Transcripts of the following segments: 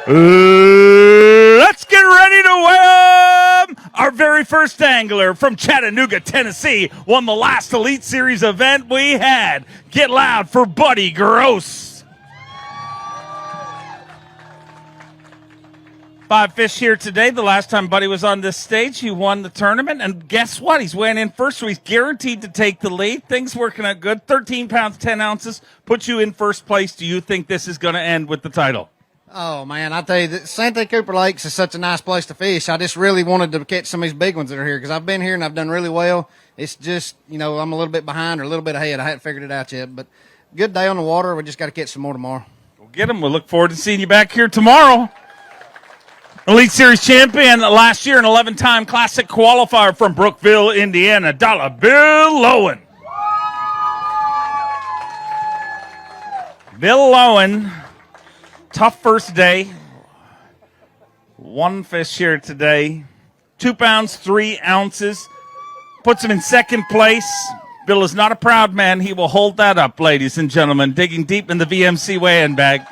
Let's get ready to welcome our very first angler from Chattanooga, Tennessee. Won the last Elite Series event we had. Get loud for Buddy Gross. 5 fish here today. The last time Buddy was on this stage, he won the tournament. And guess what? He's weighing in first, so he's guaranteed to take the lead. Things working out good. 13 pounds, 10 ounces. Puts you in first place. Do you think this is going to end with the title? Oh, man, I tell you, Santee Cooper Lakes is such a nice place to fish. I just really wanted to catch some of these big ones that are here because I've been here and I've done really well. It's just, I'm a little bit behind or a little bit ahead. I haven't figured it out yet, but good day on the water. We just got to catch some more tomorrow. We'll get them. We'll look forward to seeing you back here tomorrow. Elite Series champion last year, an 11-time Classic qualifier from Brookville, Indiana, Dollar Bill Lowen. Bill Lowen. Tough first day. 1 fish here today. 2 pounds, 3 ounces. Puts him in second place. Bill is not a proud man. He will hold that up, ladies and gentlemen. Digging deep in the VMC weigh-in bag.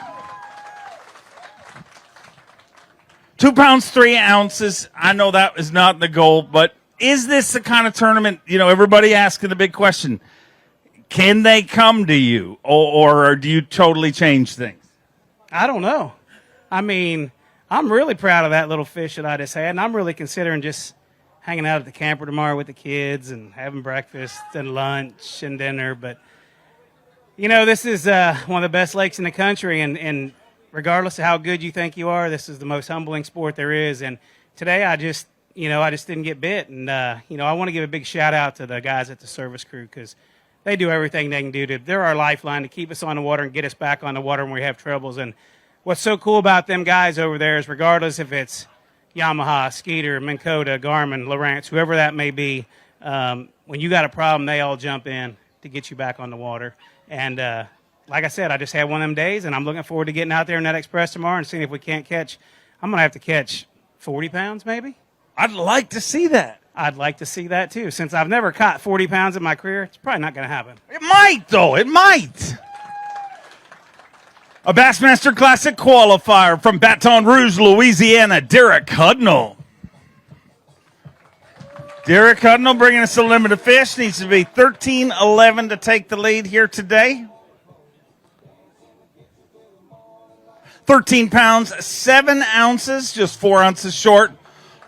2 pounds, 3 ounces. I know that is not the goal, but is this the kind of tournament, everybody asking the big question, can they come to you or do you totally change things? I don't know. I mean, I'm really proud of that little fish that I just had, and I'm really considering just hanging out at the camper tomorrow with the kids and having breakfast and lunch and dinner. But, this is one of the best lakes in the country, and regardless of how good you think you are, this is the most humbling sport there is. And today I just didn't get bit. And, I want to give a big shout-out to the guys at the service crew because they do everything they can do. They're our lifeline to keep us on the water and get us back on the water when we have troubles. And what's so cool about them guys over there is regardless if it's Yamaha, Skeeter, Minn Kota, Garmin, Lowrance, whoever that may be, when you got a problem, they all jump in to get you back on the water. And like I said, I just had one of them days, and I'm looking forward to getting out there in that Express tomorrow and seeing if we can't catch. I'm going to have to catch 40 pounds maybe. I'd like to see that. I'd like to see that, too. Since I've never caught 40 pounds in my career, it's probably not going to happen. It might, though. It might. A Bassmaster Classic qualifier from Baton Rouge, Louisiana, Derek Hudnall. Derek Hudnall bringing us a limited fish. Needs to be 13-11 to take the lead here today. 13 pounds, 7 ounces, just 4 ounces short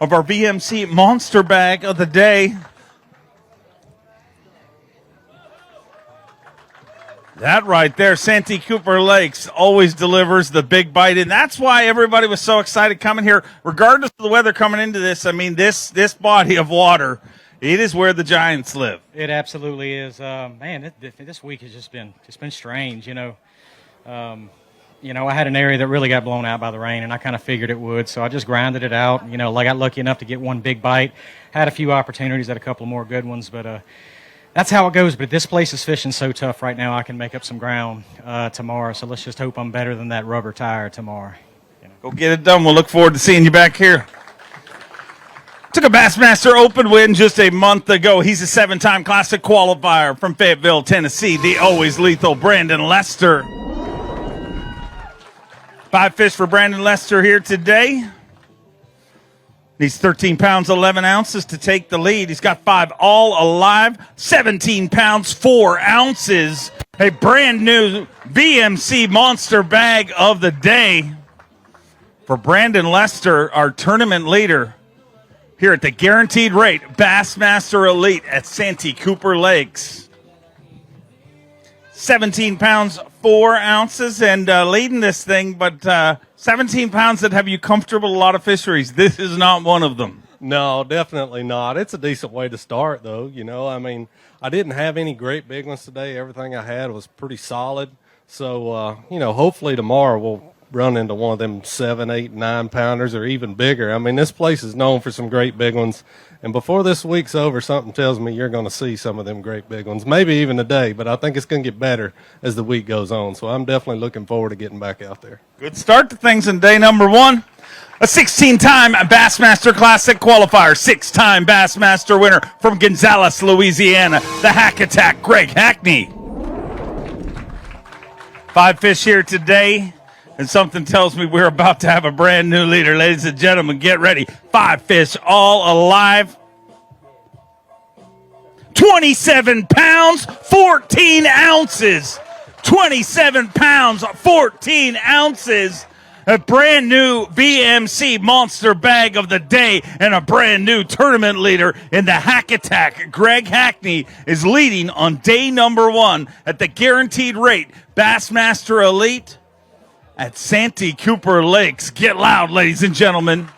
of our VMC monster bag of the day. That right there, Santee Cooper Lakes always delivers the big bite, and that's why everybody was so excited coming here, regardless of the weather coming into this. I mean, this body of water, it is where the giants live. It absolutely is. Man, this week has just been strange, I had an area that really got blown out by the rain, and I kind of figured it would, so I just grinded it out. I got lucky enough to get one big bite. Had a few opportunities, had a couple more good ones, but that's how it goes. But this place is fishing so tough right now, I can make up some ground tomorrow, so let's just hope I'm better than that rubber tire tomorrow. Go get it done. We'll look forward to seeing you back here. Took a Bassmaster Open win just a month ago. He's a 7-time Classic qualifier from Fayetteville, Tennessee, the always lethal Brandon Lester. 5 fish for Brandon Lester here today. Needs 13 pounds, 11 ounces to take the lead. He's got 5 all alive, 17 pounds, 4 ounces. A brand new VMC monster bag of the day for Brandon Lester, our tournament leader here at the guaranteed rate Bassmaster Elite at Santee Cooper Lakes. 17 pounds, 4 ounces, and leading this thing, but 17 pounds that have you comfortable a lot of fisheries. This is not one of them. No, definitely not. It's a decent way to start, though. I didn't have any great big ones today. Everything I had was pretty solid. So, hopefully tomorrow we'll run into one of them 7, 8, 9 pounders or even bigger. This place is known for some great big ones. And before this week's over, something tells me you're going to see some of them great big ones. Maybe even today, but I think it's going to get better as the week goes on. So I'm definitely looking forward to getting back out there. Good start to things in day number 1. A 16-time Bassmaster Classic qualifier, 6-time Bassmaster winner from Gonzales, Louisiana, the Hack Attack, Greg Hackney. 5 fish here today. And something tells me we're about to have a brand new leader. Ladies and gentlemen, get ready. 5 fish all alive. 27 pounds, 14 ounces. 27 pounds, 14 ounces. A brand new BMC monster bag of the day and a brand new tournament leader in the Hack Attack. Greg Hackney is leading on day number 1 at the guaranteed rate Bassmaster Elite at Santee Cooper Lakes. Get loud, ladies and gentlemen.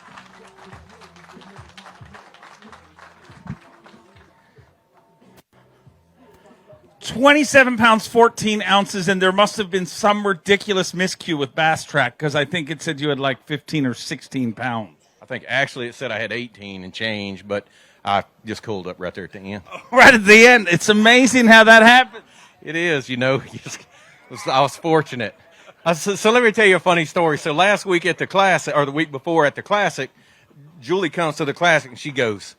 $27 pounds, 14 ounces, and there must have been some ridiculous miscue with Bass Track because I think it said you had like 15 or 16 pounds. I think actually it said I had 18 and change, but I just cooled up right there at the end. Right at the end. It's amazing how that happened. It is, you know. I was fortunate. So let me tell you a funny story. So last week at the Classic, or the week before at the Classic, Julie comes to the Classic and she goes,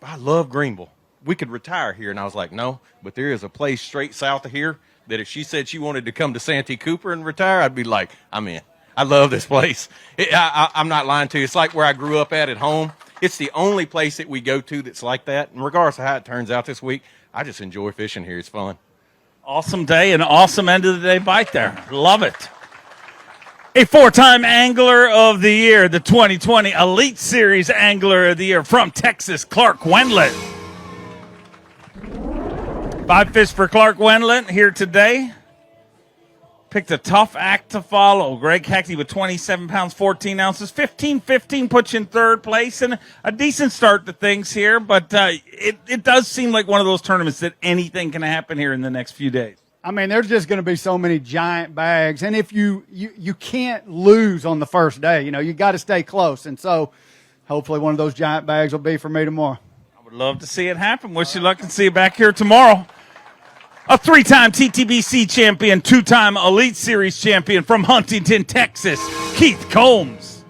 I love Greenville. We could retire here. And I was like, no, but there is a place straight south of here that if she said she wanted to come to Santee Cooper and retire, I'd be like, I'm in. I love this place. I'm not lying to you. It's like where I grew up at home. It's the only place that we go to that's like that. And regardless of how it turns out this week, I just enjoy fishing here. It's fun. Awesome day and awesome end of the day bite there. Love it. A 4-time Angler of the Year, the 2020 Elite Series Angler of the Year from Texas, Clark Wendlandt. 5 fish for Clark Wendlandt here today. Picked a tough act to follow. Greg Hackney with 27 pounds, 14 ounces. 15-15 puts you in third place. And a decent start to things here. But it does seem like one of those tournaments that anything can happen here in the next few days. I mean, there's just going to be so many giant bags. And if you can't lose on the first day, you know, you got to stay close. And so hopefully one of those giant bags will be for me tomorrow. I would love to see it happen. Wish you luck and see you back here tomorrow. A 3-time TTBC champion, 2-time Elite Series champion from Huntington, Texas, Keith Combs.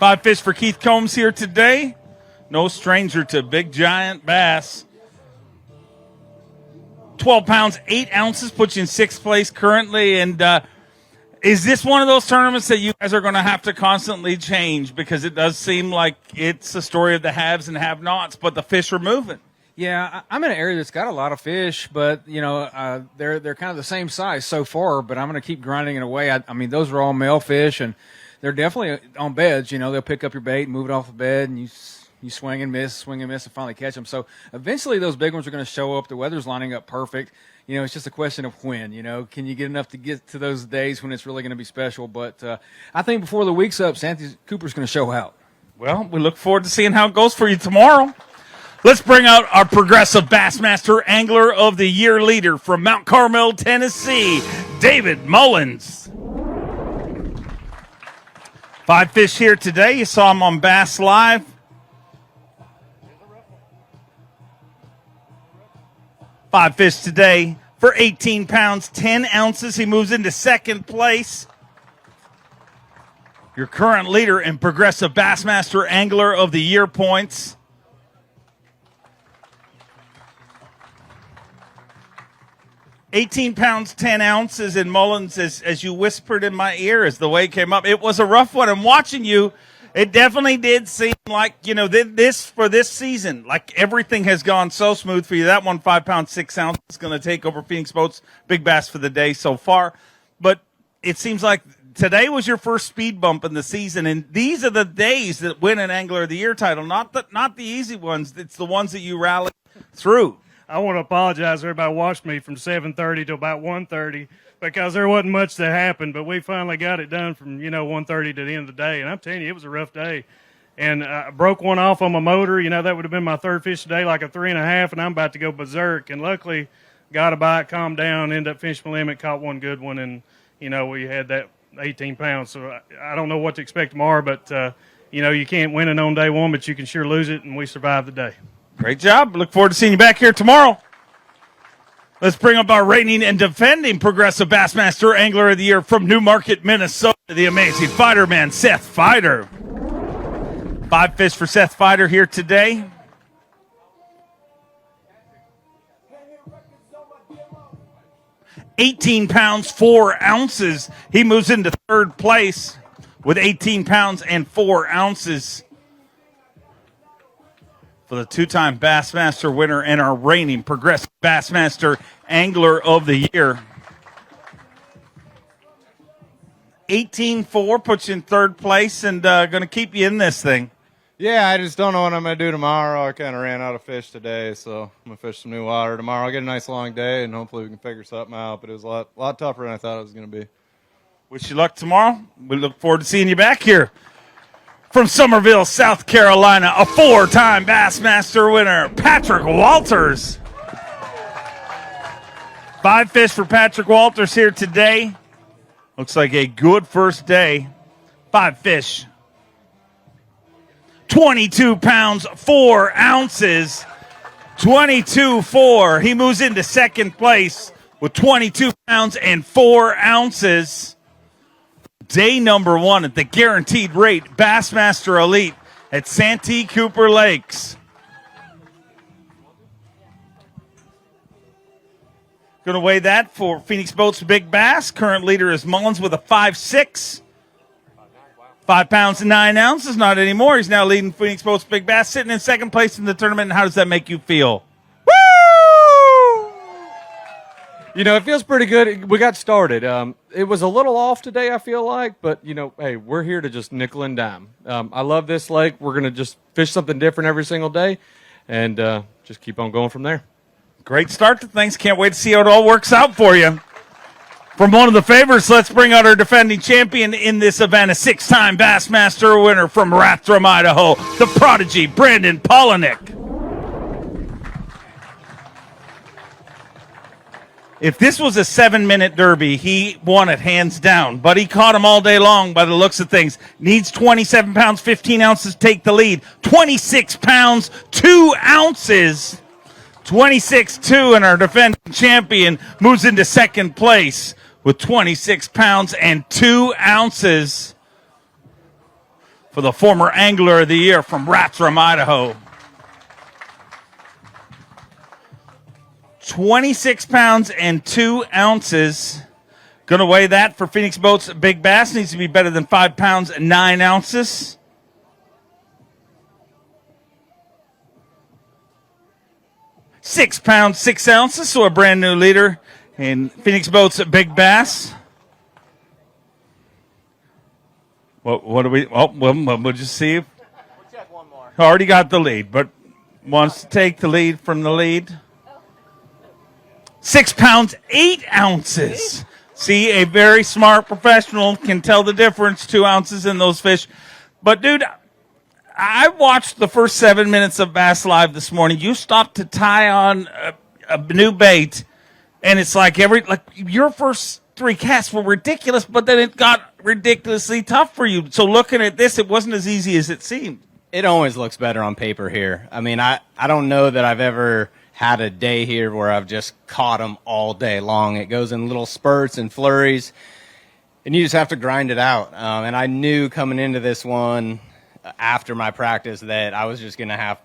5 fish for Keith Combs here today. No stranger to big giant bass. 12 pounds, 8 ounces, puts you in 6th place currently. And is this one of those tournaments that you guys are going to have to constantly change? Because it does seem like it's a story of the haves and have-nots, but the fish are moving. Yeah, I'm in an area that's got a lot of fish, but you know they're kind of the same size so far. But I'm going to keep grinding it away. I mean, those are all male fish, and they're definitely on beds. You know, they'll pick up your bait, and move it off the bed, and you swing and miss, and finally catch them. So eventually, those big ones are going to show up. The weather's lining up perfect. You know, it's just a question of when. You know, can you get enough to get to those days when it's really going to be special? But I think before the week's up, Santee Cooper's going to show out. Well, we look forward to seeing how it goes for you tomorrow. Let's bring out our Progressive Bassmaster Angler of the Year leader from Mount Carmel, Tennessee, David Mullins. 5 fish here today. You saw him on Bass Live. Five fish today for 18 pounds, 10 ounces. He moves into 2nd place. Your current leader in Progressive Bassmaster Angler of the Year points. 18 pounds, 10 ounces in Mullins, as you whispered in my ear as the weight came up. It was a rough one. And watching you, it definitely did seem like, you know, this for this season, like everything has gone so smooth for you. That one, 5 pounds, 6 ounces, is going to take over Phoenix Boats' big bass for the day so far. But it seems like today was your first speed bump in the season. And these are the days that win an Angler of the Year title, not the easy ones. It's the ones that you rally through. I want to apologize. Everybody watched me from 7:30 to about 1:30 because there wasn't much that happened, but we finally got it done from 1:30 to the end of the day. And I'm telling you, it was a rough day. And I broke one off on my motor. That would have been my 3rd fish today, like a 3.5, and I'm about to go berserk. And luckily, got a bite, calmed down, ended up finishing my limit, caught one good one, and we had that 18 pounds. So I don't know what to expect tomorrow, but you can't win it on day one, but you can sure lose it, and we survived the day. Great job. Look forward to seeing you back here tomorrow. Let's bring up our reigning and defending Progressive Bassmaster Angler of the Year from Newmarket, Minnesota, the amazing fighter man, Seth Fighter. 5 fish for Seth Fighter here today. 18 pounds, 4 ounces. He moves into third place with 18 pounds and 4 ounces for the two-time Bassmaster winner and our reigning Progressive Bassmaster Angler of the Year. 18-4 puts you in third place and going to keep you in this thing. Yeah, I just don't know what I'm going to do tomorrow. I kind of ran out of fish today, so I'm going to fish some new water tomorrow. I'll get a nice long day, and hopefully we can figure something out, but it was a lot tougher than I thought it was going to be. Wish you luck tomorrow. We look forward to seeing you back here. From Summerville, South Carolina, a 4-time Bassmaster winner, Patrick Walters. 5 fish for Patrick Walters here today. Looks like a good first day. 5 fish. 22 pounds, 4 ounces. 22-4. He moves into second place with 22 pounds and 4 ounces. Day number 1 at the guaranteed rate Bassmaster Elite at Santee Cooper Lakes. Going to weigh that for Phoenix Boats Big Bass. Current leader is Mullins with a 5'6". 5 pounds and 9 ounces. Not anymore. He's now leading Phoenix Boats Big Bass, sitting in second place in the tournament. And how does that make you feel? You know, it feels pretty good. We got started. It was a little off today, I feel like, but, you know, hey, we're here to just nickel and dime. I love this lake. We're going to just fish something different every single day and just keep on going from there. Great start to things. Can't wait to see how it all works out for you. From one of the favorites, let's bring out our defending champion in this event, a 6-time Bassmaster winner from Rathdrum, Idaho, the prodigy, Brandon Pollinik. If this was a 7-minute derby, he won it hands down. But he caught him all day long by the looks of things. Needs 27 pounds, 15 ounces to take the lead. 26 pounds, 2 ounces. 26-2, and our defending champion moves into second place with 26 pounds and 2 ounces for the former Angler of the Year from Rathdrum, Idaho. 26 pounds and 2 ounces. Going to weigh that for Phoenix Boats Big Bass. Needs to be better than 5 pounds and 9 ounces. £6 pounds, 6 ounces. So a brand new leader in Phoenix Boats Big Bass. What do we? Oh, we'll just see. We'll check one more. Already got the lead, but wants to take the lead from the lead. 6 pounds, 8 ounces. See, a very smart professional can tell the difference, 2 ounces in those fish. But, dude, I watched the first 7 minutes of Bass Live this morning. You stopped to tie on a new bait, and it's like your first 3 casts were ridiculous, but then it got ridiculously tough for you. So looking at this, it wasn't as easy as it seemed. It always looks better on paper here. I mean, I don't know that I've ever had a day here where I've just caught them all day long. It goes in little spurts and flurries, and you just have to grind it out. And I knew coming into this one after my practice that I was just gonna have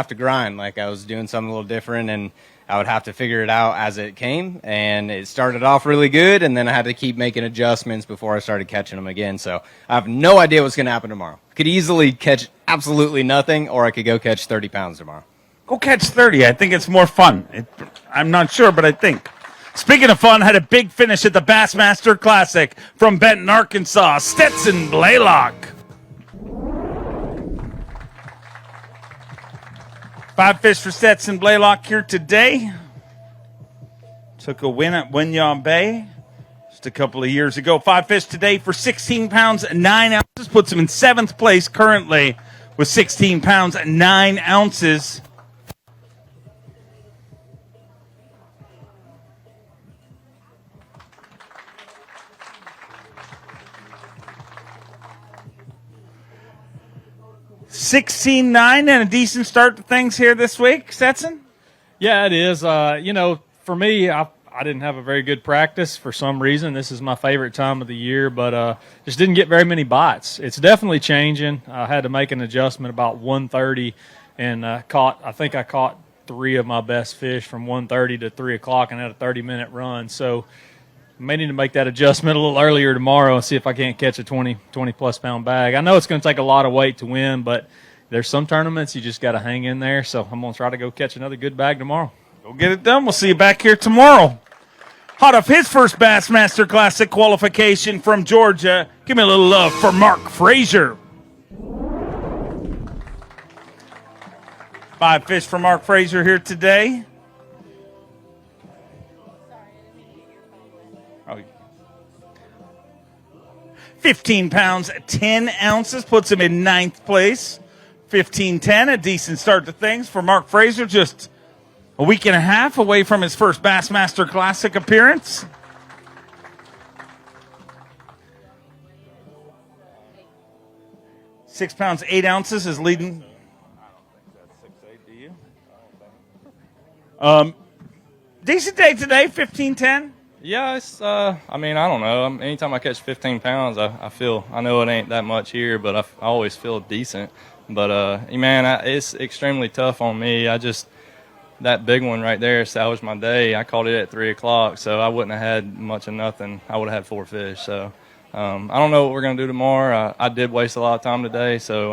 to grind. Like I was doing something a little different, and I would have to figure it out as it came. And it started off really good, and then I had to keep making adjustments before I started catching them again. So I have no idea what's gonna happen tomorrow. Could easily catch absolutely nothing, or I could go catch 30 pounds tomorrow. Go catch 30. I think it's more fun. I'm not sure, but I think. Speaking of fun, had a big finish at the Bassmaster Classic from Benton, Arkansas, Stetson Blalock. 5 fish for Stetson Blalock here today. Took a win at Winyah Bay just a couple of years ago. 5 fish today for 16 pounds and 9 ounces. Puts him in 7th place currently with 16 pounds and 9 ounces. $16.9 and a decent start to things here this week, Stetson? Yeah, it is. For me, I didn't have a very good practice for some reason. This is my favorite time of the year, but just didn't get very many bites. It's definitely changing. I had to make an adjustment about 1:30 and I caught 3 of my best fish from 1:30 to 3 o'clock and had a 30-minute run. So I may need to make that adjustment a little earlier tomorrow and see if I can't catch a 20-plus pound bag. I know it's going to take a lot of weight to win, but there's some tournaments you just got to hang in there. So I'm going to try to go catch another good bag tomorrow. Go get it done. We'll see you back here tomorrow. Hot off his first Bassmaster Classic qualification from Georgia. Give me a little love for Mark Fraser. 5 fish for Mark Fraser here today. 15 pounds, 10 ounces, puts him in 9th place. 15-10, a decent start to things for Mark Fraser, just a week and a half away from his first Bassmaster Classic appearance. Six pounds, 8 ounces is leading. I don't think that's 6'8", do you? Decent day today, 15-10. Yeah, it's, I mean, I don't know. Anytime I catch 15 pounds, I know it ain't that much here, but I always feel decent. But, man, it's extremely tough on me. That big one right there salvaged my day. I caught it at 3 o'clock, so I wouldn't have had much of nothing. I would have had 4 fish. So I don't know what we're going to do tomorrow. I did waste a lot of time today, so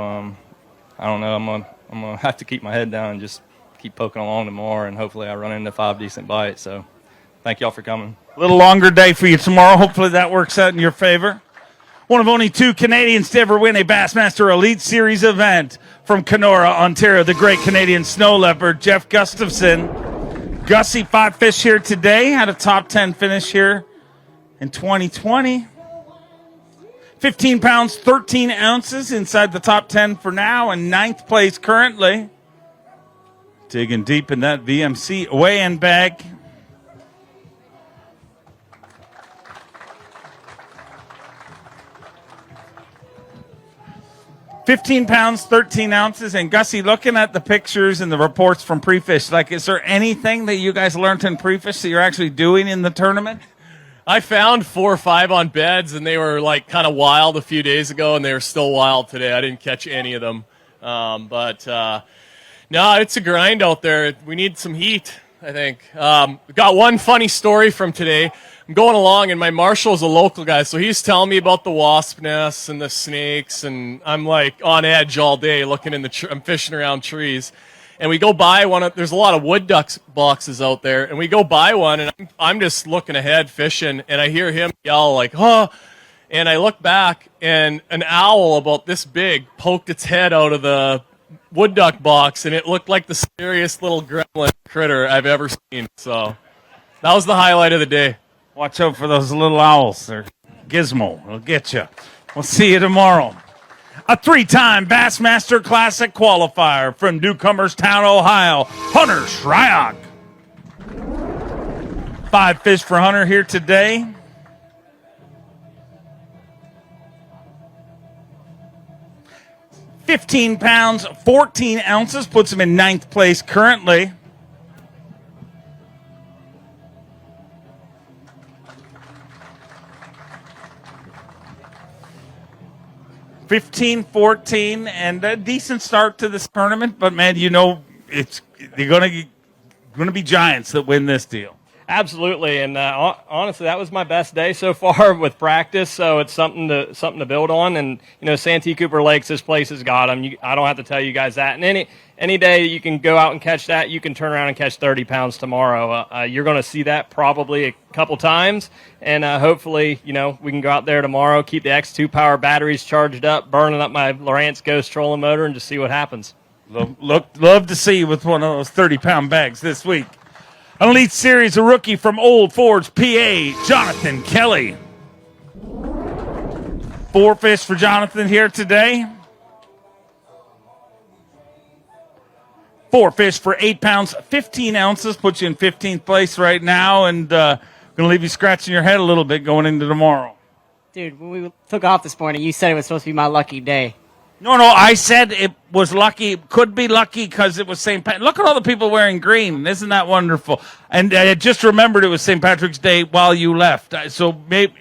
I don't know. I'm gonna have to keep my head down and just keep poking along tomorrow, and hopefully I run into 5 decent bites. So thank y'all for coming. A little longer day for you tomorrow. Hopefully that works out in your favor. One of only 2 Canadians to ever win a Bassmaster Elite Series event from Kenora, Ontario, the great Canadian snow leopard, Jeff Gustafson. Gussy, 5 fish here today, had a top 10 finish here in 2020. 15 pounds, 13 ounces inside the top 10 for now, and 9th place currently. Digging deep in that VMC weigh-in bag. 15 pounds, 13 ounces. And Gussy, looking at the pictures and the reports from Prefish, like, is there anything that you guys learned in Prefish that you're actually doing in the tournament? I found 4 or 5 on beds, and they were like kind of wild a few days ago, and they were still wild today. I didn't catch any of them. No, it's a grind out there. We need some heat, I think. Got one funny story from today. I'm going along, and my marshal's a local guy, so he's telling me about the wasp nests and the snakes, and I'm like on edge all day looking in the I'm fishing around trees. And we go by there's a lot of wood duck boxes out there, and we go by one, and I'm just looking ahead fishing, and I hear him yell like, "Huh!" And I look back, and an owl about this big poked its head out of the wood duck box, and it looked like the scariest little gremlin critter I've ever seen. So that was the highlight of the day. Watch out for those little owls. They're gizmo. It'll get you. We'll see you tomorrow. A 3-time Bassmaster Classic qualifier from Newcomerstown, Ohio, Hunter Schreich. 5 fish for Hunter here today. $15 pounds, 14 ounces, puts him in 9th place currently. $15-14, and a decent start to this tournament. But man, you know they're going to be giants that win this deal. Absolutely, and honestly, that was my best day so far with practice. So it's something to build on. And you know, Santee Cooper Lakes, this place has got them. I don't have to tell you guys that. And any day you can go out and catch that, you can turn around and catch 30 pounds tomorrow. You're going to see that probably a couple times, and hopefully, you know, we can go out there tomorrow, keep the X2 power batteries charged up, burning up my Lowrance Ghost trolling motor, and just see what happens. Love to see you with one of those 30-pound bags this week. An Elite Series, a rookie from Old Forge, PA, Jonathan Kelly. 4 fish for Jonathan here today. 4 fish for 8 pounds, 15 ounces, puts you in 15th place right now, and going to leave you scratching your head a little bit going into tomorrow. Dude, when we took off this morning, you said it was supposed to be my lucky day. No, I said it was lucky. Could be lucky because it was St. Pat. Look at all the people wearing green. Isn't that wonderful? And I just remembered it was St. Patrick's Day while you left. So maybe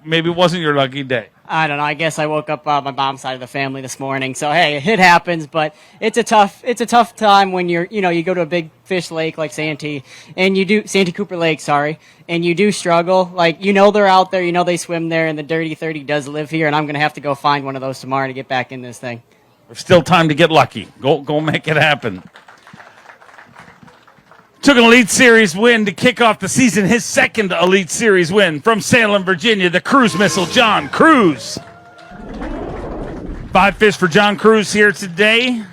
it wasn't your lucky day. I don't know. I guess I woke up my mom's side of the family this morning. So hey, it happens, but it's a tough time when you go to a big fish lake like Santee Cooper Lakes, and you do struggle. Like, they're out there, they swim there, and the Dirty 30 does live here, and I'm going to have to go find one of those tomorrow to get back in this thing. There's still time to get lucky. Go make it happen. Took an Elite Series win to kick off the season, his second Elite Series win from Salem, Virginia, the Cruz missile, John Cruz. 5 fish for John Cruz here today.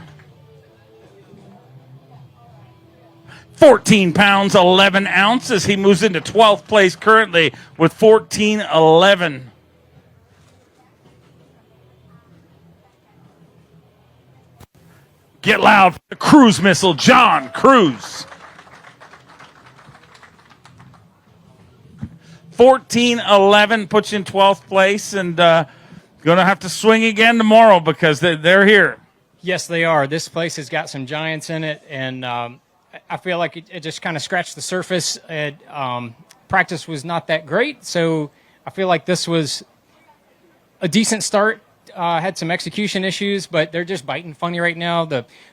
14 pounds, 11 ounces. He moves into 12th place currently with 14.11. Get loud for the Cruz missile, John Cruz. 14-11 puts you in 12th place, and going to have to swing again tomorrow because they're here. Yes, they are. This place has got some giants in it, and I feel like it just kind of scratched the surface. Practice was not that great, so I feel like this was a decent start. Had some execution issues, but they're just biting funny right now,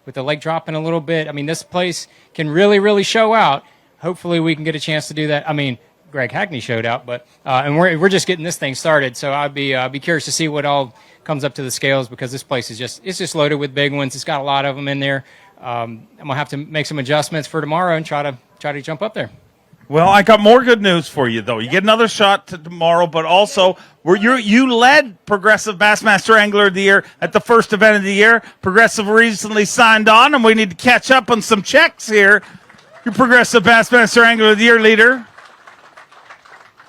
with the leg dropping a little bit. I mean, this place can really, really show out. Hopefully we can get a chance to do that. I mean, Greg Hackney showed out, but and we're just getting this thing started. So I'd be curious to see what all comes up to the scales, because this place is just loaded with big ones. It's got a lot of them in there. I'm gonna have to make some adjustments for tomorrow and try to jump up there. Well, I got more good news for you, though. You get another shot tomorrow, but also you led Progressive Bassmaster Angler of the Year at the first event of the year. Progressive recently signed on, and we need to catch up on some checks here. Your Progressive Bassmaster Angler of the Year leader.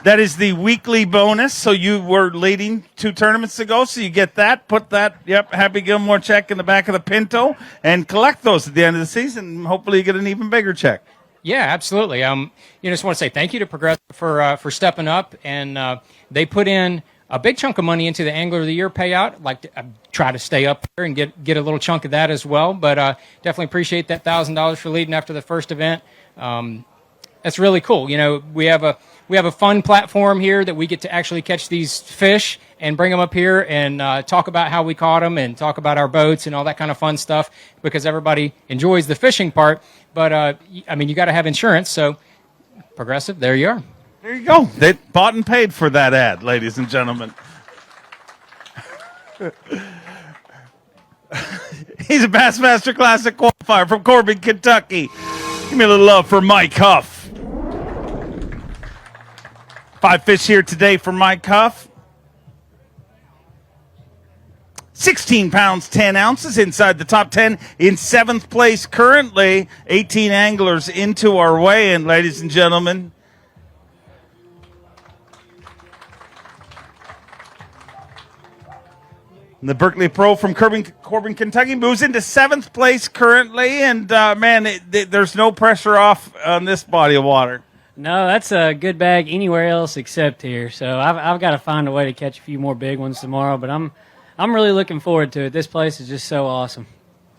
That is the weekly bonus. So you were leading 2 tournaments ago, so you get that. Put that, Happy Gilmore check in the back of the Pinto and collect those at the end of the season. Hopefully you get an even bigger check. Yeah, absolutely. Just want to say thank you to Progressive for stepping up, and they put in a big chunk of money into the Angler of the Year payout. Like to try to stay up there and get a little chunk of that as well. But definitely appreciate that $1,000 for leading after the first event. That's really cool. We have a fun platform here that we get to actually catch these fish and bring them up here and talk about how we caught them and talk about our boats and all that kind of fun stuff, because everybody enjoys the fishing part. But, you got to have insurance. So, Progressive, there you are. There you go. They bought and paid for that ad, ladies and gentlemen. He's a Bassmaster Classic qualifier from Corbin, Kentucky. Give me a little love for Mike Huff. 5 fish here today for Mike Huff. 16 pounds, 10 ounces inside the top 10 in 7th place currently. 18 anglers into our weigh-in, ladies and gentlemen. The Berkeley Pro from Corbin, Kentucky moves into 7th place currently, and there's no pressure off on this body of water. No, that's a good bag anywhere else except here. So I've got to find a way to catch a few more big ones tomorrow, but I'm really looking forward to it. This place is just so awesome.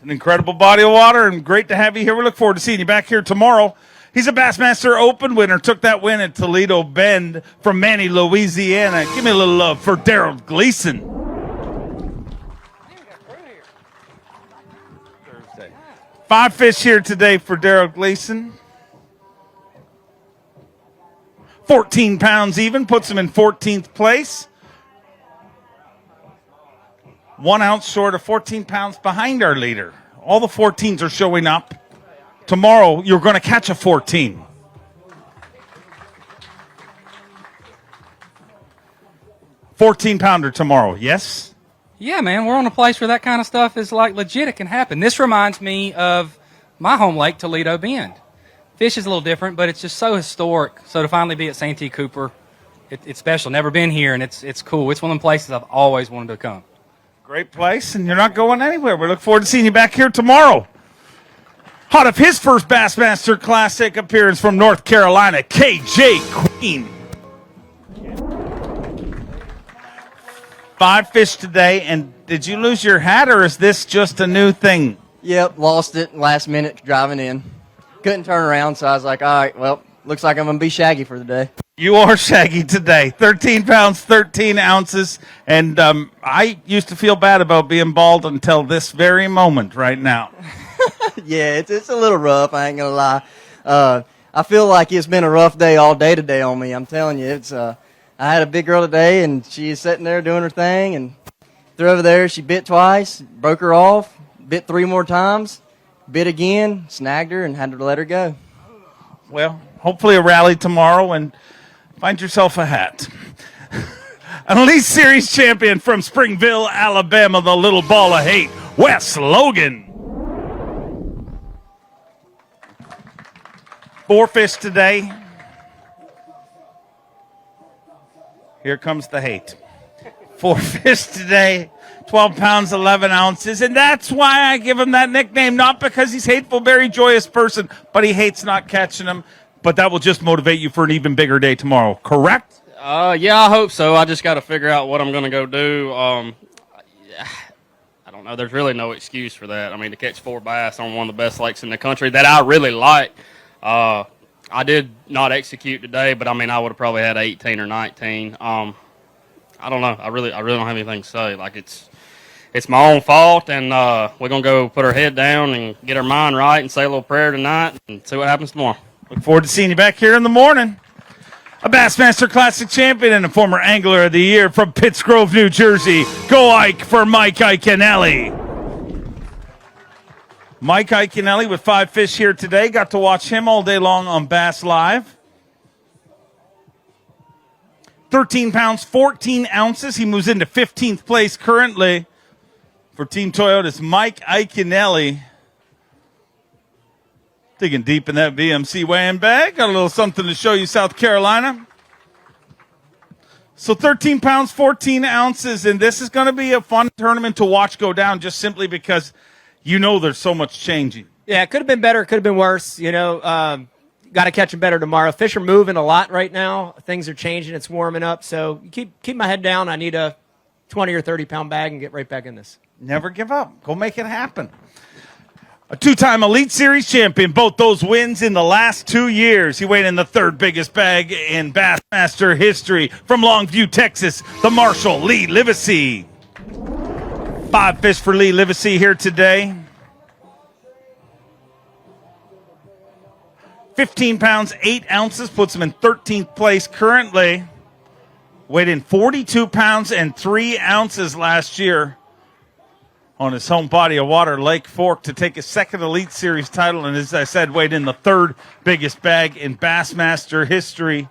An incredible body of water, and great to have you here. We look forward to seeing you back here tomorrow. He's a Bassmaster Open winner. Took that win at Toledo Bend from Manny, Louisiana. Give me a little love for Darrell Gleason. 5 fish here today for Darrell Gleason. 14 pounds even, puts him in 14th place. 1 ounce short of 14 pounds behind our leader. All the 14s are showing up. Tomorrow, you're going to catch a 14. $14-pounder tomorrow, yes? Yeah, man, we're on a place where that kind of stuff is like legit. It can happen. This reminds me of my home lake, Toledo Bend. Fish is a little different, but it's just so historic. So to finally be at Santee Cooper, it's special. Never been here, and it's cool. It's one of the places I've always wanted to come. Great place, and you're not going anywhere. We look forward to seeing you back here tomorrow. Hot of his first Bassmaster Classic appearance from North Carolina, KJ Queen. 5 fish today, and did you lose your hat, or is this just a new thing? Yep, lost it last minute driving in. Couldn't turn around, so I was like, all right, well, looks like I'm going to be shaggy for the day. You are shaggy today. 13 pounds, 13 ounces. And I used to feel bad about being bald until this very moment right now. Yeah, it's a little rough. I ain't gonna lie. I feel like it's been a rough day all day today on me. I'm telling you, it's. I had a big girl today, and she's sitting there doing her thing, and through over there, she bit twice, broke her off, bit 3 more times, bit again, snagged her, and had to let her go. Well, hopefully a rally tomorrow, and find yourself a hat. An Elite Series champion from Springville, Alabama, the little ball of hate, Wes Logan. 4 fish today. Here comes the hate. 4 fish today, 12 pounds, 11 ounces. And that's why I give him that nickname, not because he's hateful, very joyous person, but he hates not catching them. But that will just motivate you for an even bigger day tomorrow, correct? Yeah, I hope so. I just got to figure out what I'm going to go do. I don't know. There's really no excuse for that. I mean, to catch 4 bass on one of the best lakes in the country that I really like. I did not execute today, but I mean, I would have probably had 18 or 19. I don't know. I really don't have anything to say. Like it's my own fault, and we're gonna go put our head down and get our mind right and say a little prayer tonight and see what happens tomorrow. Look forward to seeing you back here in the morning. A Bassmaster Classic champion and a former Angler of the Year from Pittsgrove, New Jersey. Go Ike for Mike Iaconelli. Mike Iaconelli with 5 fish here today. Got to watch him all day long on Bass Live. 13 pounds, 14 ounces. He moves into 15th place currently for Team Toyota's Mike Iaconelli. Digging deep in that VMC weighing bag. Got a little something to show you, South Carolina. So 13 pounds, 14 ounces, and this is going to be a fun tournament to watch go down just simply because you know there's so much changing. Yeah, it could have been better. It could have been worse. You know, got to catch them better tomorrow. Fish are moving a lot right now. Things are changing. It's warming up. So keep my head down. I need a 20 or 30-pound bag and get right back in this. Never give up. Go make it happen. A 2-time Elite Series champion, both those wins in the last 2 years. He weighed in the 3rd biggest bag in Bassmaster history. From Longview, Texas, the Marshal, Lee Livesey. 5 fish for Lee Livesey here today. 15 pounds, 8 ounces, puts him in 13th place currently. Weighed in 42 pounds and 3 ounces last year on his home body of water, Lake Fork, to take his 2nd Elite Series title. And as I said, weighed in the 3rd biggest bag in Bassmaster history.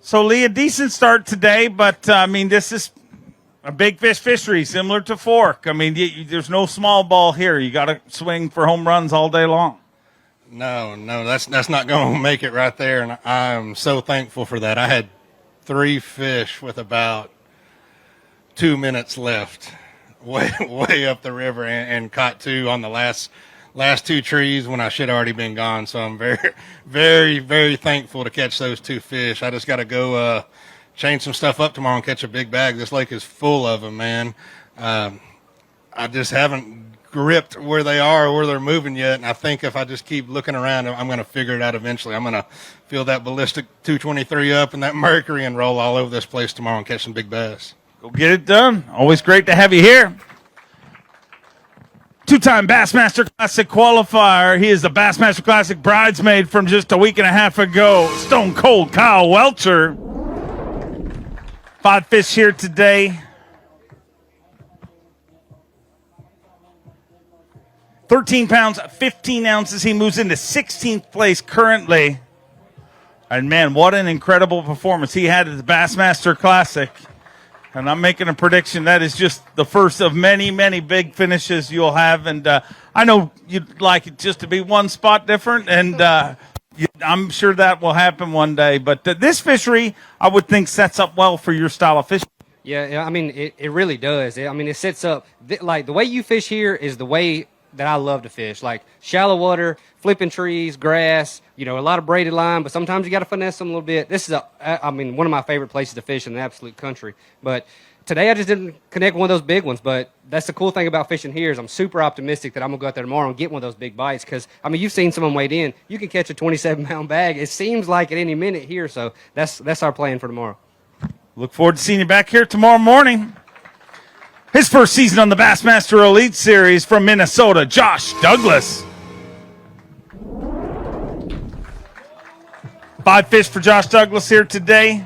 So, Lee, a decent start today, but, I mean, this is a big fish fishery similar to Fork. I mean, there's no small ball here. You got to swing for home runs all day long. No, that's not going to make it right there, and I'm so thankful for that. I had 3 fish with about 2 minutes left, way up the river, and caught 2 on the last 2 trees when I should have already been gone. So I'm very, very, very thankful to catch those 2 fish. I just got to go change some stuff up tomorrow and catch a big bag. This lake is full of them, man. I just haven't gripped where they are or where they're moving yet, and I think if I just keep looking around, I'm going to figure it out eventually. I'm going to feel that ballistic 223 up and that mercury and roll all over this place tomorrow and catch some big bass. Go get it done. Always great to have you here. 2-time Bassmaster Classic qualifier. He is the Bassmaster Classic bridesmaid from just a week and a half ago. Stone Cold Kyle Welcher. 5 fish here today. 13 pounds, 15 ounces. He moves into 16th place currently. And, man, what an incredible performance he had at the Bassmaster Classic. And I'm making a prediction that is just the first of many, many big finishes you'll have. And I know you'd like it just to be one spot different, and I'm sure that will happen one day. But this fishery, I would think, sets up well for your style of fishing. Yeah, I mean, it really does. I mean, it sets up, like, the way you fish here is the way that I love to fish, like shallow water, flipping trees, grass, a lot of braided line, but sometimes you got to finesse them a little bit. This is one of my favorite places to fish in the absolute country. But today I just didn't connect one of those big ones, but that's the cool thing about fishing here is I'm super optimistic that I'm going to go out there tomorrow and get one of those big bites because, you've seen some of them weighed in. You can catch a 27-pound bag. It seems like at any minute here, so that's our plan for tomorrow. Look forward to seeing you back here tomorrow morning. His first season on the Bassmaster Elite Series from Minnesota, Josh Douglas. 5 fish for Josh Douglas here today.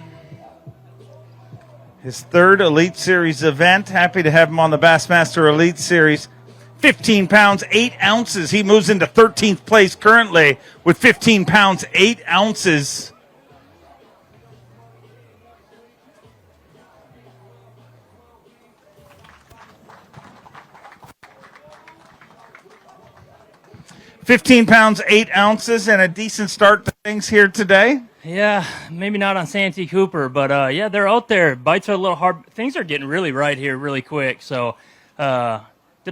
His third Elite Series event. Happy to have him on the Bassmaster Elite Series. 15 pounds, 8 ounces. He moves into 13th place currently with 15 pounds, 8 ounces. £15, 8 ounces, and a decent start to things here today. Yeah, maybe not on Santee Cooper, but yeah, they're out there. Bites are a little hard. Things are getting really right here really quick. So did a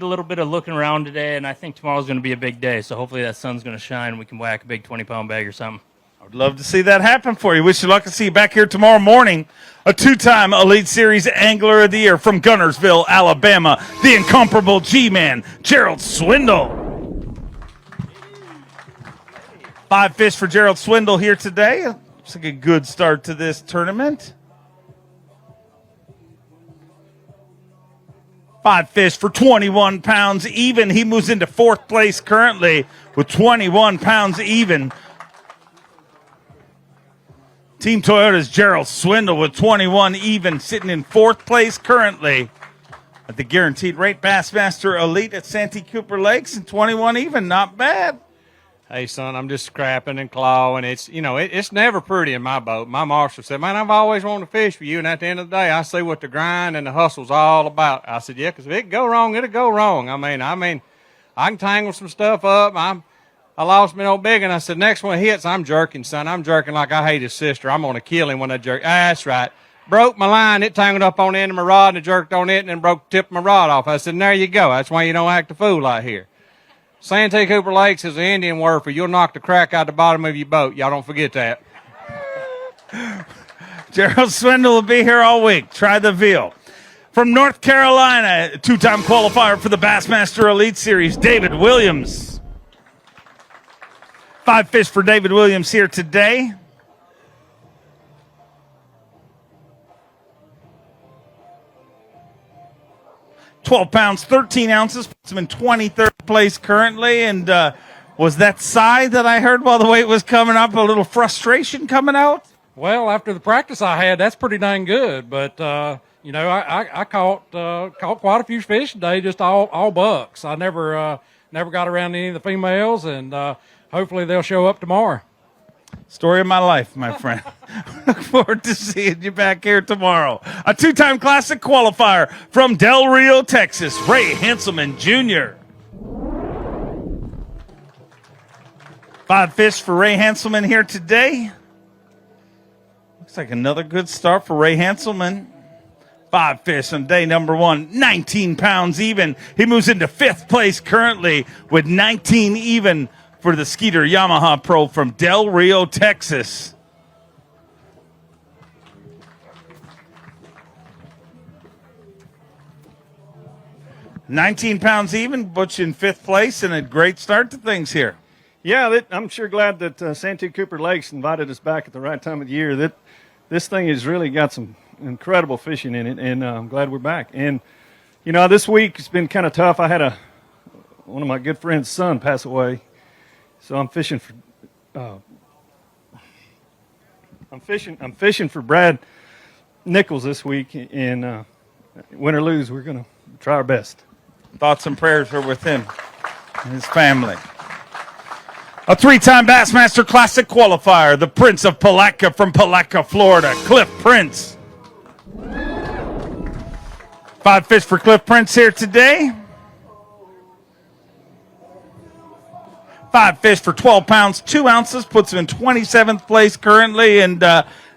little bit of looking around today, and I think tomorrow's going to be a big day. So hopefully that sun's going to shine and we can whack a big 20-pound bag or something. I would love to see that happen for you. Wish you luck to see you back here tomorrow morning. A 2-time Elite Series Angler of the Year from Gunnersville, Alabama, the incomparable G-Man, Gerald Swindle. 5 fish for Gerald Swindle here today. Looks like a good start to this tournament. 5 fish for 21 pounds even. He moves into 4th place currently with 21 pounds even. Team Toyota's Gerald Swindle with 21 even, sitting in 4th place currently at the Guaranteed Rate Bassmaster Elite at Santee Cooper Lakes, and 21 even. Not bad. Hey, son, I'm just scrapping and clawing. It's, it's never pretty in my boat. My marshal said, man, I've always wanted to fish for you. And at the end of the day, I see what the grind and the hustle's all about. I said, yeah, because if it go wrong, it'll go wrong. I mean, I can tangle some stuff up. I lost me no big, and I said, next one hits, I'm jerking, son. I'm jerking like I hate his sister. I'm going to kill him when I jerk. That's right. Broke my line. It tangled up on the end of my rod, and it jerked on it, and then broke the tip of my rod off. I said, there you go. That's why you don't act a fool out here. Santee Cooper Lakes is an Indian word for you'll knock the crack out the bottom of your boat. Y'all don't forget that. Gerald Swindle will be here all week. Try the veal. From North Carolina, 2-time qualifier for the Bassmaster Elite Series, David Williams. 5 fish for David Williams here today. £12, 13 ounces, puts him in 23rd place currently. And was that sigh that I heard while the weight was coming up, a little frustration coming out? Well, after the practice I had, that's pretty dang good. But, I caught quite a few fish today, just all bucks. I never got around any of the females, and hopefully they'll show up tomorrow. Story of my life, my friend. Look forward to seeing you back here tomorrow. A 2-time Classic qualifier from Del Rio, Texas, Ray Hanson Jr. 5 fish for Ray Hanson here today. Looks like another good start for Ray Hanson. 5 fish on day number 1, 19 pounds even. He moves into 5th place currently with 19 even for the Skeeter Yamaha Pro from Del Rio, Texas. £19 even, Butch in 5th place, and a great start to things here. Yeah, I'm sure glad that Santee Cooper Lakes invited us back at the right time of the year. This thing has really got some incredible fishing in it, and I'm glad we're back. And, this week it's been kind of tough. I had one of my good friend's son pass away. So I'm fishing for Brad Nichols this week, and win or lose, we're going to try our best. Thoughts and prayers are with him and his family. A 3-time Bassmaster Classic qualifier, the Prince of Palatka from Palatka, Florida, Cliff Prince. 5 fish for Cliff Prince here today. 5 fish for 12 pounds, 2 ounces, puts him in 27th place currently, and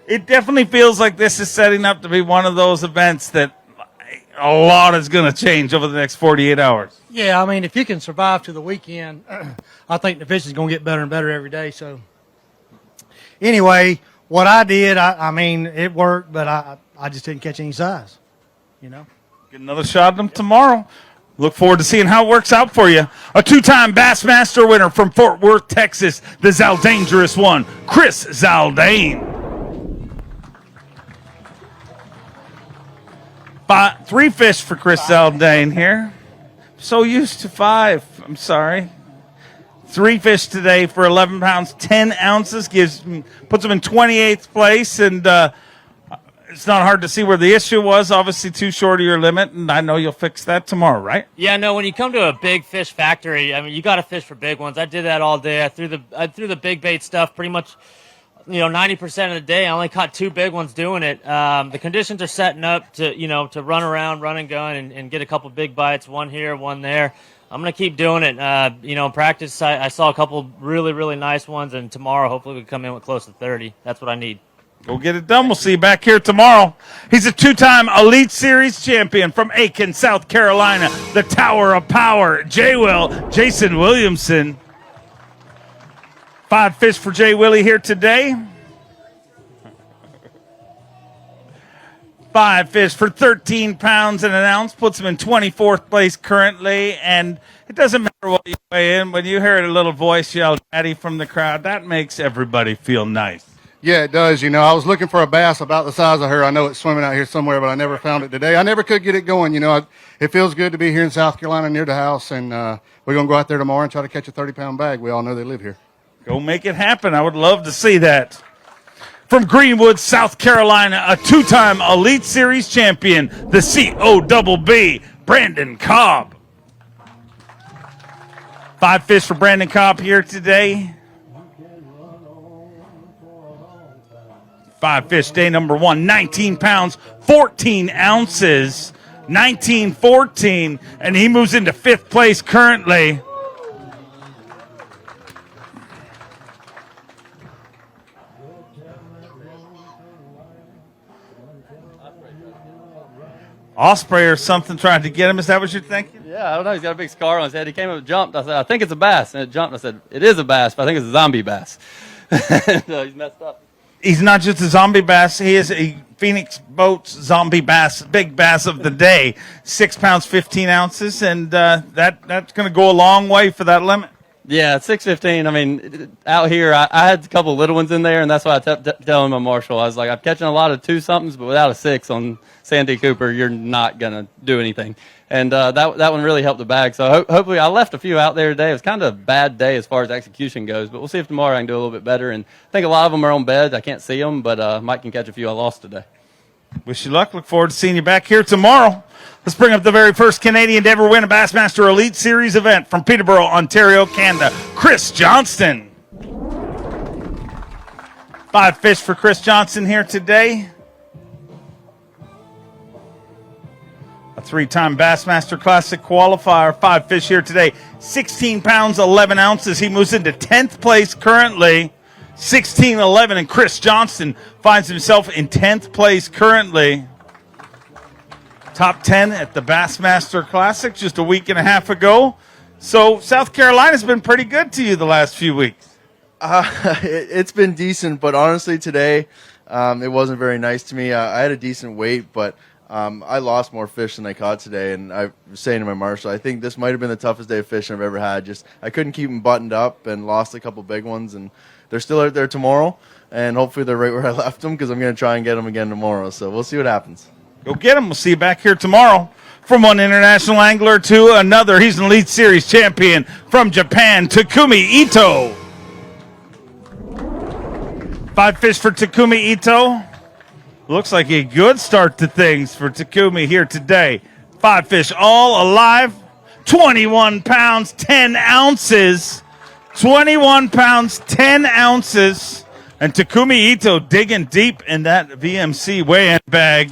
it definitely feels like this is setting up to be one of those events that a lot is going to change over the next 48 hours. Yeah, I mean, if you can survive to the weekend, I think the fish is going to get better and better every day. So, anyway, what I did, I mean, it worked, but I just didn't catch any size, you know. Get another shot at them tomorrow. Look forward to seeing how it works out for you. A two-time Bassmaster winner from Fort Worth, Texas, the Zaldangerous one, Chris Zaldain. 3 fish for Chris Zaldain here. So used to 5. I'm sorry. 3 fish today for 11 pounds, 10 ounces. Puts him in 28th place, and it's not hard to see where the issue was. Obviously, too short of your limit, and I know you'll fix that tomorrow, right? Yeah, no. When you come to a big fish factory, I mean, you got to fish for big ones. I did that all day. I threw the big bait stuff pretty much, 90% of the day. I only caught 2 big ones doing it. The conditions are setting up to to run around, run and gun, and get a couple big bites. One here, one there. I'm gonna keep doing it. In practice, I saw a couple really, really nice ones, and tomorrow hopefully we can come in with close to 30. That's what I need. Go get it done. We'll see you back here tomorrow. He's a 2-time Elite Series champion from Aiken, South Carolina. The Tower of Power, Jason Williamson. 5 fish for Jay Willie here today. 5 fish for 13 pounds and an ounce. Puts him in 24th place currently. And it doesn't matter what you weigh in. When you hear a little voice yell, "Daddy," from the crowd, that makes everybody feel nice. Yeah, it does. I was looking for a bass about the size of her. I know it's swimming out here somewhere, but I never found it today. I never could get it going. It feels good to be here in South Carolina near the house, and we're going to go out there tomorrow and try to catch a 30-pound bag. We all know they live here. Go make it happen. I would love to see that. From Greenwood, South Carolina, a 2-time Elite Series champion, the COBB, Brandon Cobb. 5 fish for Brandon Cobb here today. 5 fish, day number 1, 19 pounds, 14 ounces, 19-14, and he moves into 5th place currently. Osprey or something trying to get him. Is that what you're thinking? Yeah, I don't know. He's got a big scar on his head. He came up and jumped. I said, I think it's a bass. And it jumped. I said, it is a bass, but I think it's a zombie bass. So he's messed up. He's not just a zombie bass. He is a Phoenix Boats zombie bass, big bass of the day. 6 pounds, 15 ounces, and that's going to go a long way for that limit. Yeah, 6:15. I mean, out here, I had a couple little ones in there, and that's why I kept telling my marshal. I was like, I'm catching a lot of 2-somethings, but without a 6 on Santee Cooper, you're not going to do anything. And that one really helped the bag. So hopefully, I left a few out there today. It was kind of a bad day as far as execution goes, but we'll see if tomorrow I can do a little bit better. And I think a lot of them are on beds. I can't see them, but Mike can catch a few I lost today. Wish you luck. Look forward to seeing you back here tomorrow. Let's bring up the very first Canadian to ever win a Bassmaster Elite Series event from Peterborough, Ontario, Canada, Chris Johnston. 5 fish for Chris Johnston here today. A 3-time Bassmaster Classic qualifier. 5 fish here today. 16 pounds, 11 ounces. He moves into 10th place currently. 16-11, and Chris Johnston finds himself in 10th place currently. Top 10 at the Bassmaster Classic just a week and a half ago. So South Carolina's been pretty good to you the last few weeks. It's been decent, but honestly today it wasn't very nice to me. I had a decent weight, but I lost more fish than I caught today, and I was saying to my marshal, I think this might have been the toughest day of fishing I've ever had. Just I couldn't keep them buttoned up and lost a couple big ones, and they're still out there tomorrow, and hopefully they're right where I left them because I'm going to try and get them again tomorrow. So we'll see what happens. Go get them. We'll see you back here tomorrow. From one international angler to another, he's an Elite Series champion from Japan, Takumi Ito. 5 fish for Takumi Ito. Looks like a good start to things for Takumi here today. 5 fish all alive. 21 pounds, 10 ounces. 21 pounds, 10 ounces. And Takumi Ito digging deep in that VMC weigh-in bag.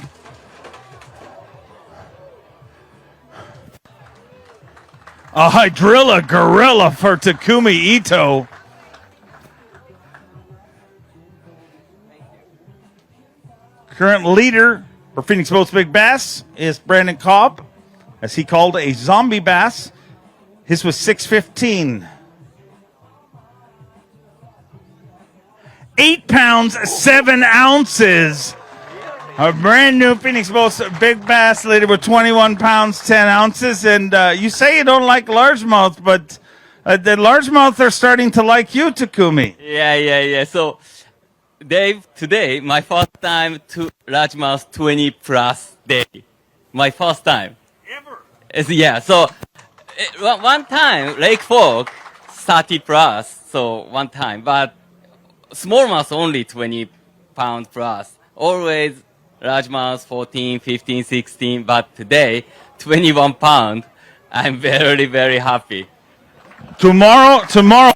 A Hydrilla Gorilla for Takumi Ito. Current leader, For Phoenix Boats Big Bass is Brandon Cobb, as he called a zombie bass. His was 615. 8 pounds, 7 ounces. A brand new Phoenix Boats Big Bass lady with 21 pounds, 10 ounces. And you say you don't like largemouth, but the largemouth are starting to like you, Takumi. Yeah. So, Dave, today, my first time to largemouth 20 plus day. My first time. Ever? Yeah, so one time, Lake Fork, 30 plus, so one time. But smallmouth only 20 pounds plus. Always largemouth 14, 15, 16, but today, 21 pounds. I'm very, very happy. Tomorrow,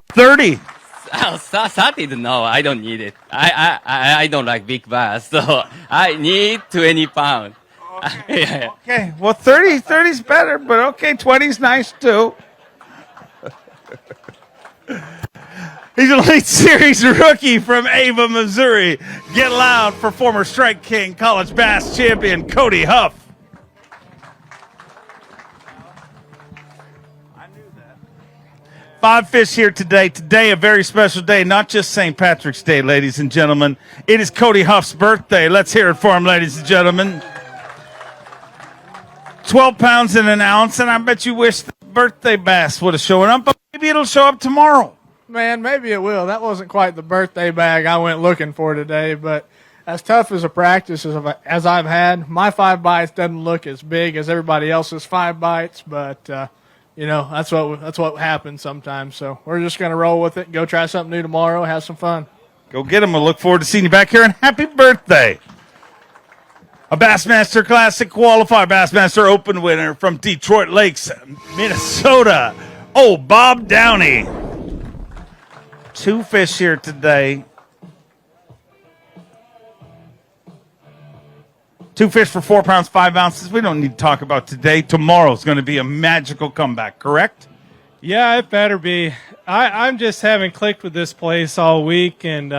30. Oh, 30, no, I don't need it. I don't like big bass, so I need 20 pounds. Okay, yeah. Okay, well, 30's better, but okay, 20's nice too. He's an Elite Series rookie from Ava, Missouri. Get loud for former Strike King college bass champion Cody Huff. 5 fish here today. Today, a very special day, not just St. Patrick's Day, ladies and gentlemen. It is Cody Huff's birthday. Let's hear it for him, ladies and gentlemen. 12 pounds and an ounce, and I bet you wish the birthday bass would have shown up, but maybe it'll show up tomorrow. Man, maybe it will. That wasn't quite the birthday bag I went looking for today, but as tough as a practice as I've had, my 5 bites doesn't look as big as everybody else's 5 bites, but you know, that's what happens sometimes. So we're just going to roll with it, go try something new tomorrow, have some fun. Go get them. We'll look forward to seeing you back here, and happy birthday. A Bassmaster Classic qualifier, Bassmaster Open winner from Detroit Lakes, Minnesota. Oh, Bob Downey. 2 fish here today. 2 fish for 4 pounds, 5 ounces. We don't need to talk about today. Tomorrow's going to be a magical comeback, correct? Yeah, it better be. I'm just having clicked with this place all week, and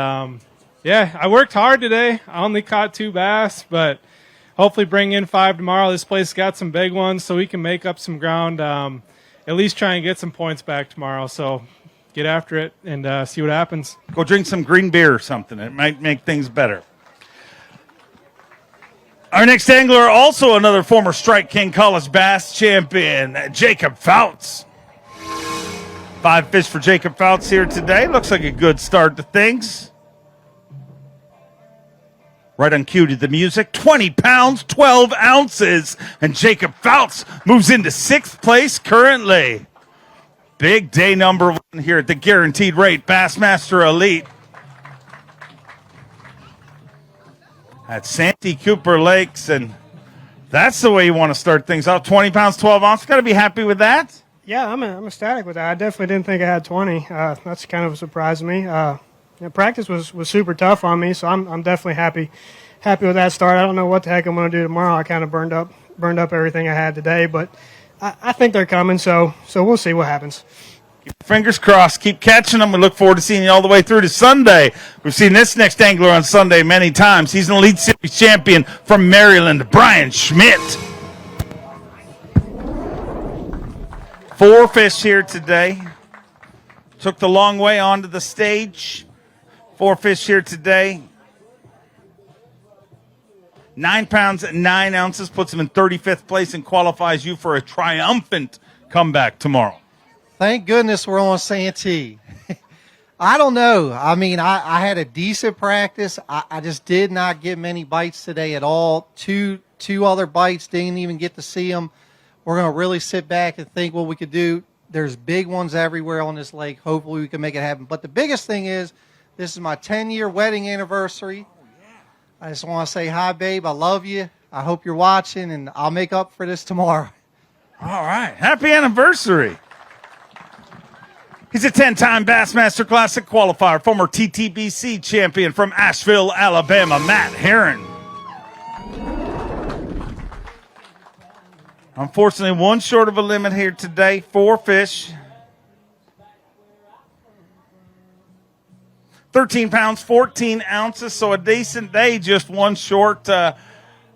yeah, I worked hard today. I only caught 2 bass, but hopefully bring in 5 tomorrow. This place got some big ones, so we can make up some ground, at least try and get some points back tomorrow. So get after it and see what happens. Go drink some green beer or something. It might make things better. Our next angler, also another former Strike King college bass champion, Jacob Fouts. 5 fish for Jacob Fouts here today. Looks like a good start to things. Right on cue to the music. 20 pounds, 12 ounces. And Jacob Fouts moves into 6th place currently. Big day number 1 here at the Guaranteed Rate Bassmaster Elite. At Santee Cooper Lakes, and that's the way you want to start things out. 20 pounds, 12 ounces. Got to be happy with that. Yeah, I'm ecstatic with that. I definitely didn't think I had 20. That's kind of a surprise to me. Practice was super tough on me, so I'm definitely happy with that start. I don't know what the heck I'm going to do tomorrow. I kind of burned up everything I had today, but I think they're coming, so we'll see what happens. Fingers crossed. Keep catching them. We look forward to seeing you all the way through to Sunday. We've seen this next angler on Sunday many times. He's an Elite Series champion from Maryland, Brian Schmidt. 4 fish here today. Took the long way onto the stage. 4 fish here today. 9 pounds, 9 ounces puts him in 35th place and qualifies you for a triumphant comeback tomorrow. Thank goodness we're on Santee. I don't know. I mean, I had a decent practice. I just did not get many bites today at all. Two other bites, didn't even get to see them. We're going to really sit back and think what we could do. There's big ones everywhere on this lake. Hopefully we can make it happen. But the biggest thing is, this is my 10-year wedding anniversary. I just want to say hi, babe. I love you. I hope you're watching, and I'll make up for this tomorrow. All right. Happy anniversary. He's a 10-time Bassmaster Classic qualifier, former TTBC champion from Asheville, Alabama, Matt Herron. Unfortunately, 1 short of a limit here today. 4 fish. 13 pounds, 14 ounces, so a decent day, just 1 short. A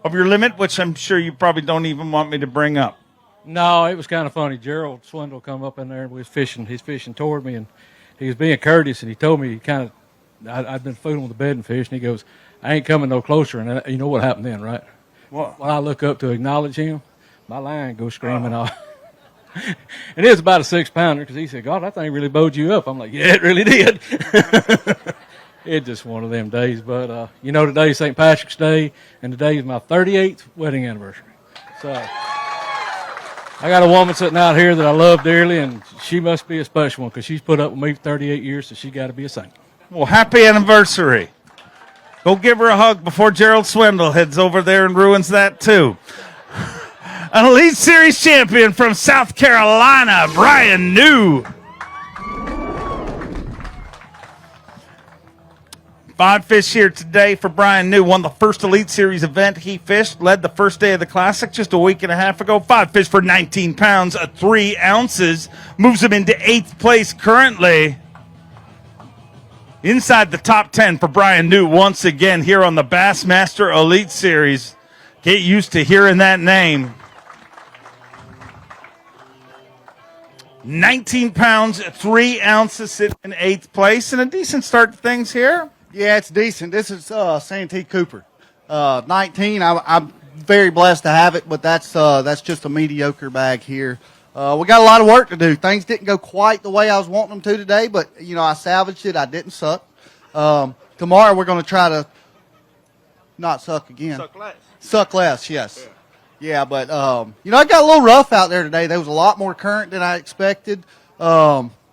of your limit, which I'm sure you probably don't even want me to bring up. No, it was kind of funny. Gerald Swindle come up in there and we was fishing. He's fishing toward me, and he was being courteous, and he told me I'd been fooling with the bedding fish, and he goes, I ain't coming no closer. And you know what happened then, right? What? When I look up to acknowledge him, my line goes screaming off. And it was about a 6-pounder because he said, God, that thing really bowed you up. I'm like, yeah, it really did. It's just one of them days. But, today's St. Patrick's Day, and today is my 38th wedding anniversary. So I got a woman sitting out here that I love dearly, and she must be a special one because she's put up with me for 38 years, so she got to be a saint. Well, happy anniversary. Go give her a hug before Gerald Swindle heads over there and ruins that, too. An Elite Series champion from South Carolina, Brian New. 5 fish here today for Brian New. Won the first Elite Series event he fished. Led the first day of the Classic just a week and a half ago. 5 fish for 19 pounds, 3 ounces. Moves him into 8th place currently. Inside the top 10 for Brian New once again here on the Bassmaster Elite Series. Get used to hearing that name. 19 pounds, 3 ounces, sitting in 8th place, and a decent start to things here. Yeah, it's decent. This is Santee Cooper. 19, I'm very blessed to have it, but that's just a mediocre bag here. We got a lot of work to do. Things didn't go quite the way I was wanting them to today, but, I salvaged it. I didn't suck. Tomorrow we're going to try to not suck again. Suck less. Suck less, yes. Yeah, but, I got a little rough out there today. There was a lot more current than I expected.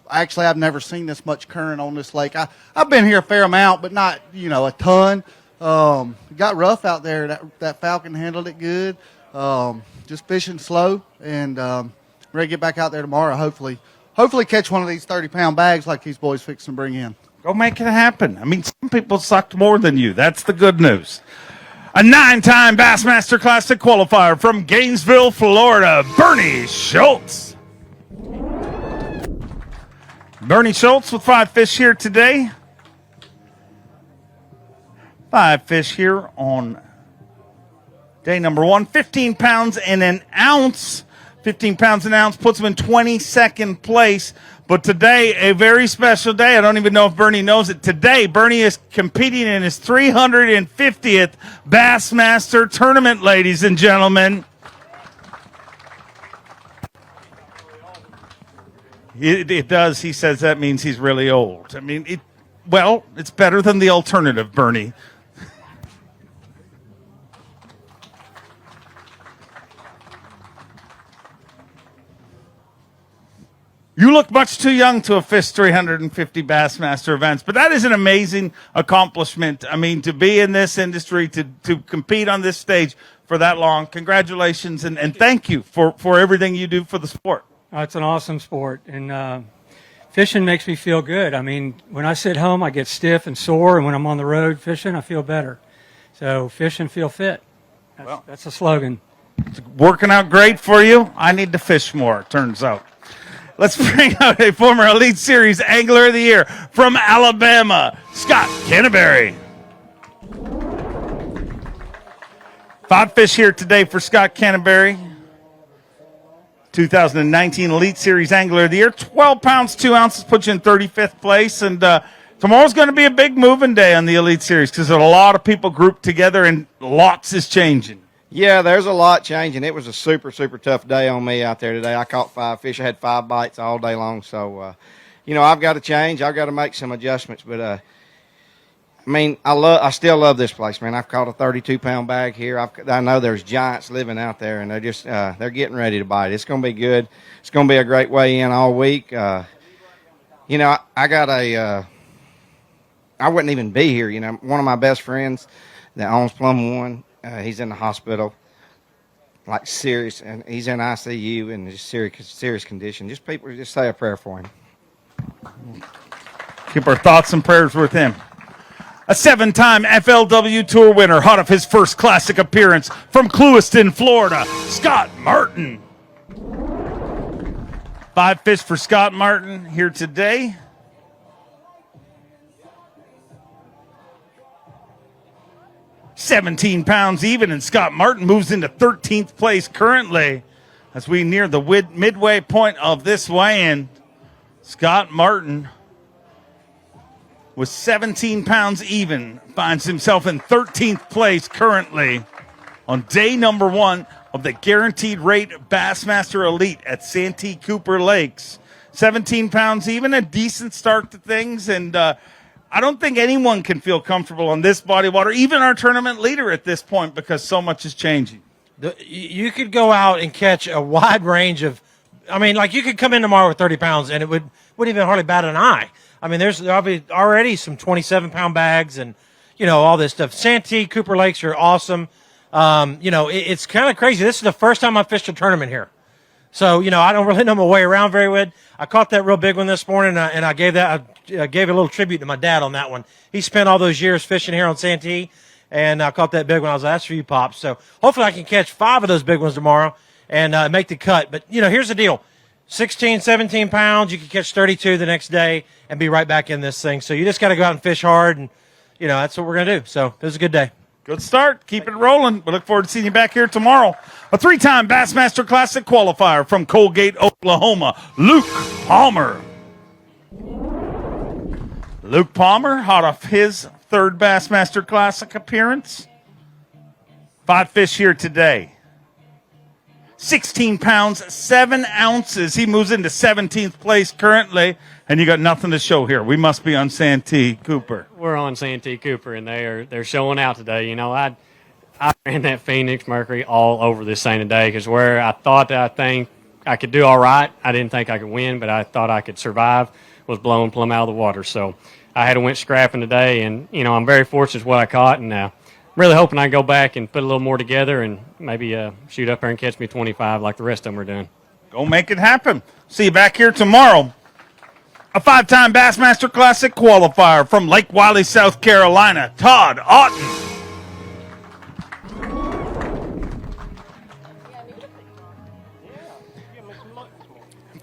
Actually, I've never seen this much current on this lake. I've been here a fair amount, but not, a ton. Got rough out there. That Falcon handled it good. Just fishing slow, and ready to get back out there tomorrow, hopefully catch one of these 30-pound bags like these boys fixing to bring in. Go make it happen. I mean, some people sucked more than you. That's the good news. A 9-time Bassmaster Classic qualifier from Gainesville, Florida, Bernie Schultz. Bernie Schultz with 5 fish here today. 5 fish here on day number 1. 15 pounds and an ounce. 15 pounds an ounce puts him in 22nd place. But today, a very special day. I don't even know if Bernie knows it. Today, Bernie is competing in his 350th Bassmaster tournament, ladies and gentlemen. It does. He says that means he's really old. I mean, it's better than the alternative, Bernie. You look much too young to have fished 350 Bassmaster events, but that is an amazing accomplishment. I mean, to be in this industry, to compete on this stage for that long, congratulations, and thank you for everything you do for the sport. It's an awesome sport, and fishing makes me feel good. I mean, when I sit home, I get stiff and sore, and when I'm on the road fishing, I feel better. So fish and feel fit. That's the slogan. It's working out great for you. I need to fish more, it turns out. Let's bring out a former Elite Series Angler of the Year from Alabama, Scott Canterbury. 5 fish here today for Scott Canterbury. 2019 Elite Series Angler of the Year. 12 pounds, 2 ounces puts you in 35th place. And tomorrow's going to be a big moving day on the Elite Series because a lot of people grouped together and lots is changing. Yeah, there's a lot changing. It was a super, super tough day on me out there today. I caught 5 fish. I had 5 bites all day long. So, I've got to change. I've got to make some adjustments. But, I still love this place, man. I've caught a 32-pound bag here. I know there's giants living out there, and they're getting ready to bite. It's going to be good. It's going to be a great weigh in all week. I wouldn't even be here. One of my best friends that owns Plum One, he's in the hospital, like serious, and he's in ICU in just serious condition. Just say a prayer for him. Keep our thoughts and prayers with him. A 7-time FLW Tour winner, hot off his first Classic appearance from Clewiston, Florida, Scott Martin. 5 fish for Scott Martin here today. 17 pounds even, and Scott Martin moves into 13th place currently as we near the midway point of this weigh-in. Scott Martin, with 17 pounds even, finds himself in 13th place currently on day number 1 of the Guaranteed Rate Bassmaster Elite at Santee Cooper Lakes. 17 pounds even, a decent start to things, and I don't think anyone can feel comfortable on this body of water, even our tournament leader at this point, because so much is changing. You could go out and catch a wide range of, I mean, like you could come in tomorrow with 30 pounds and it wouldn't even hardly bat an eye. I mean, there's already some 27-pound bags and, all this stuff. Santee Cooper Lakes are awesome. It's kind of crazy. This is the first time I've fished a tournament here. So, I don't really know my way around very well. I caught that real big one this morning, and I gave a little tribute to my dad on that one. He spent all those years fishing here on Santee, and I caught that big one. I was like, that's for you, Pops. So hopefully I can catch 5 of those big ones tomorrow and make the cut. But, here's the deal. 16, 17 pounds, you can catch 32 the next day and be right back in this thing. So you just got to go out and fish hard, and, that's what we're going to do. So it was a good day. Good start. Keep it rolling. We look forward to seeing you back here tomorrow. A 3-time Bassmaster Classic qualifier from Colgate, Oklahoma, Luke Palmer. Luke Palmer, hot off his 3rd Bassmaster Classic appearance. 5 fish here today. 16 pounds, 7 ounces. He moves into 17th place currently, and you got nothing to show here. We must be on Santee Cooper. We're on Santee Cooper, and they're showing out today. I ran that Phoenix Mercury all over this thing today because where I thought that I think I could do all right, I didn't think I could win, but I thought I could survive, was blowing plumb out of the water. So I had to went scrapping today, and, I'm very fortunate with what I caught, and really hoping I can go back and put a little more together and maybe shoot up there and catch me 25 like the rest of them are doing. Go make it happen. See you back here tomorrow. A 5-time Bassmaster Classic qualifier from Lake Wiley, South Carolina, Todd Otten.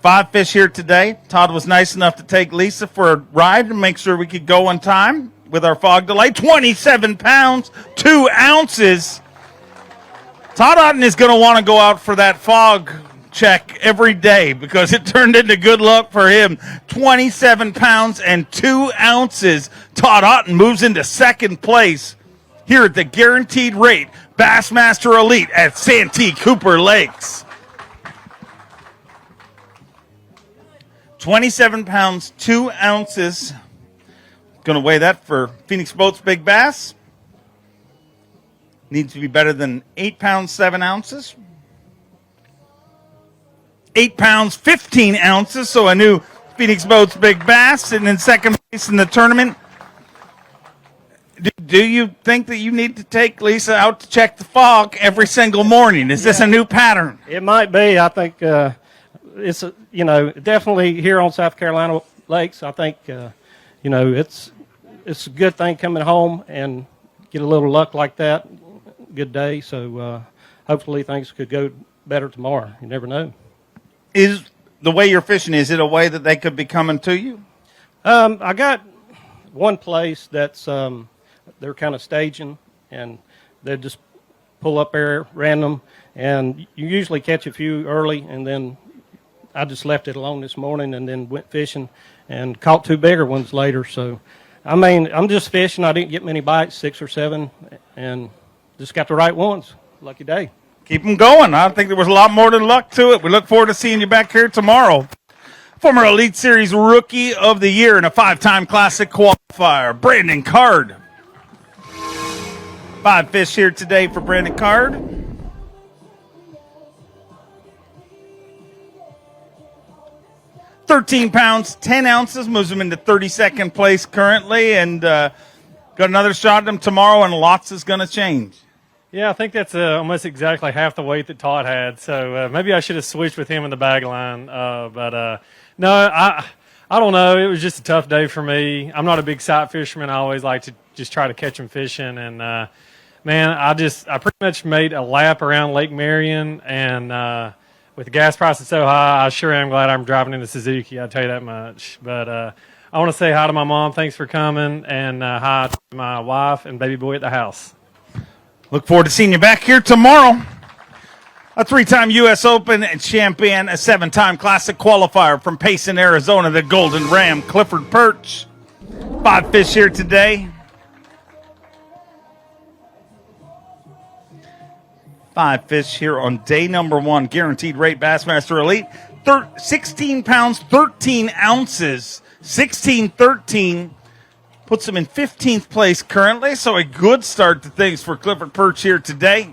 5 fish here today. Todd was nice enough to take Lisa for a ride and make sure we could go on time with our fog delay. 27 pounds, 2 ounces. Todd Otten is going to want to go out for that fog check every day because it turned into good luck for him. 27 pounds and 2 ounces. Todd Otten moves into 2nd place here at the Guaranteed Rate Bassmaster Elite at Santee Cooper Lakes. 27 pounds, 2 ounces. Going to weigh that for Phoenix Boats Big Bass. Needs to be better than 8 pounds, 7 ounces. 8 pounds, 15 ounces. So a new Phoenix Boats Big Bass, and in 2nd place in the tournament. Do you think that you need to take Lisa out to check the fog every single morning? Is this a new pattern? It might be. I think it's definitely here on South Carolina lakes. I think it's a good thing coming home and get a little luck like that. Good day. So hopefully things could go better tomorrow. You never know. Is the way you're fishing, is it a way that they could be coming to you? I got one place that's they're kind of staging, and they just pull up there random, and you usually catch a few early, and then I just left it alone this morning and then went fishing and caught 2 bigger ones later. So, I mean, I'm just fishing. I didn't get many bites, 6 or 7, and just got the right ones. Lucky day. Keep them going. I think there was a lot more than luck to it. We look forward to seeing you back here tomorrow. Former Elite Series Rookie of the Year and a 5-time Classic qualifier, Brandon Card. 5 fish here today for Brandon Card. £13, 10 ounces, moves him into 32nd place currently, and got another shot at him tomorrow, and lots is going to change. Yeah, I think that's almost exactly half the weight that Todd had. So maybe I should have switched with him in the bag line. But no, I don't know. It was just a tough day for me. I'm not a big sight fisherman. I always like to just try to catch them fishing. And, man, I pretty much made a lap around Lake Marion. And with the gas prices so high, I sure am glad I'm driving in a Suzuki. I'll tell you that much. But I want to say hi to my mom. Thanks for coming. And hi to my wife and baby boy at the house. Look forward to seeing you back here tomorrow. A 3-time U.S. Open champion, a 7-time Classic qualifier from Payson, Arizona, the Golden Ram, Clifford Perch. 5 fish here today. 5 fish here on day number 1. Guaranteed rate Bassmaster Elite. 16 pounds, 13 ounces. 16-13 puts him in 15th place currently, so a good start to things for Clifford Perch here today.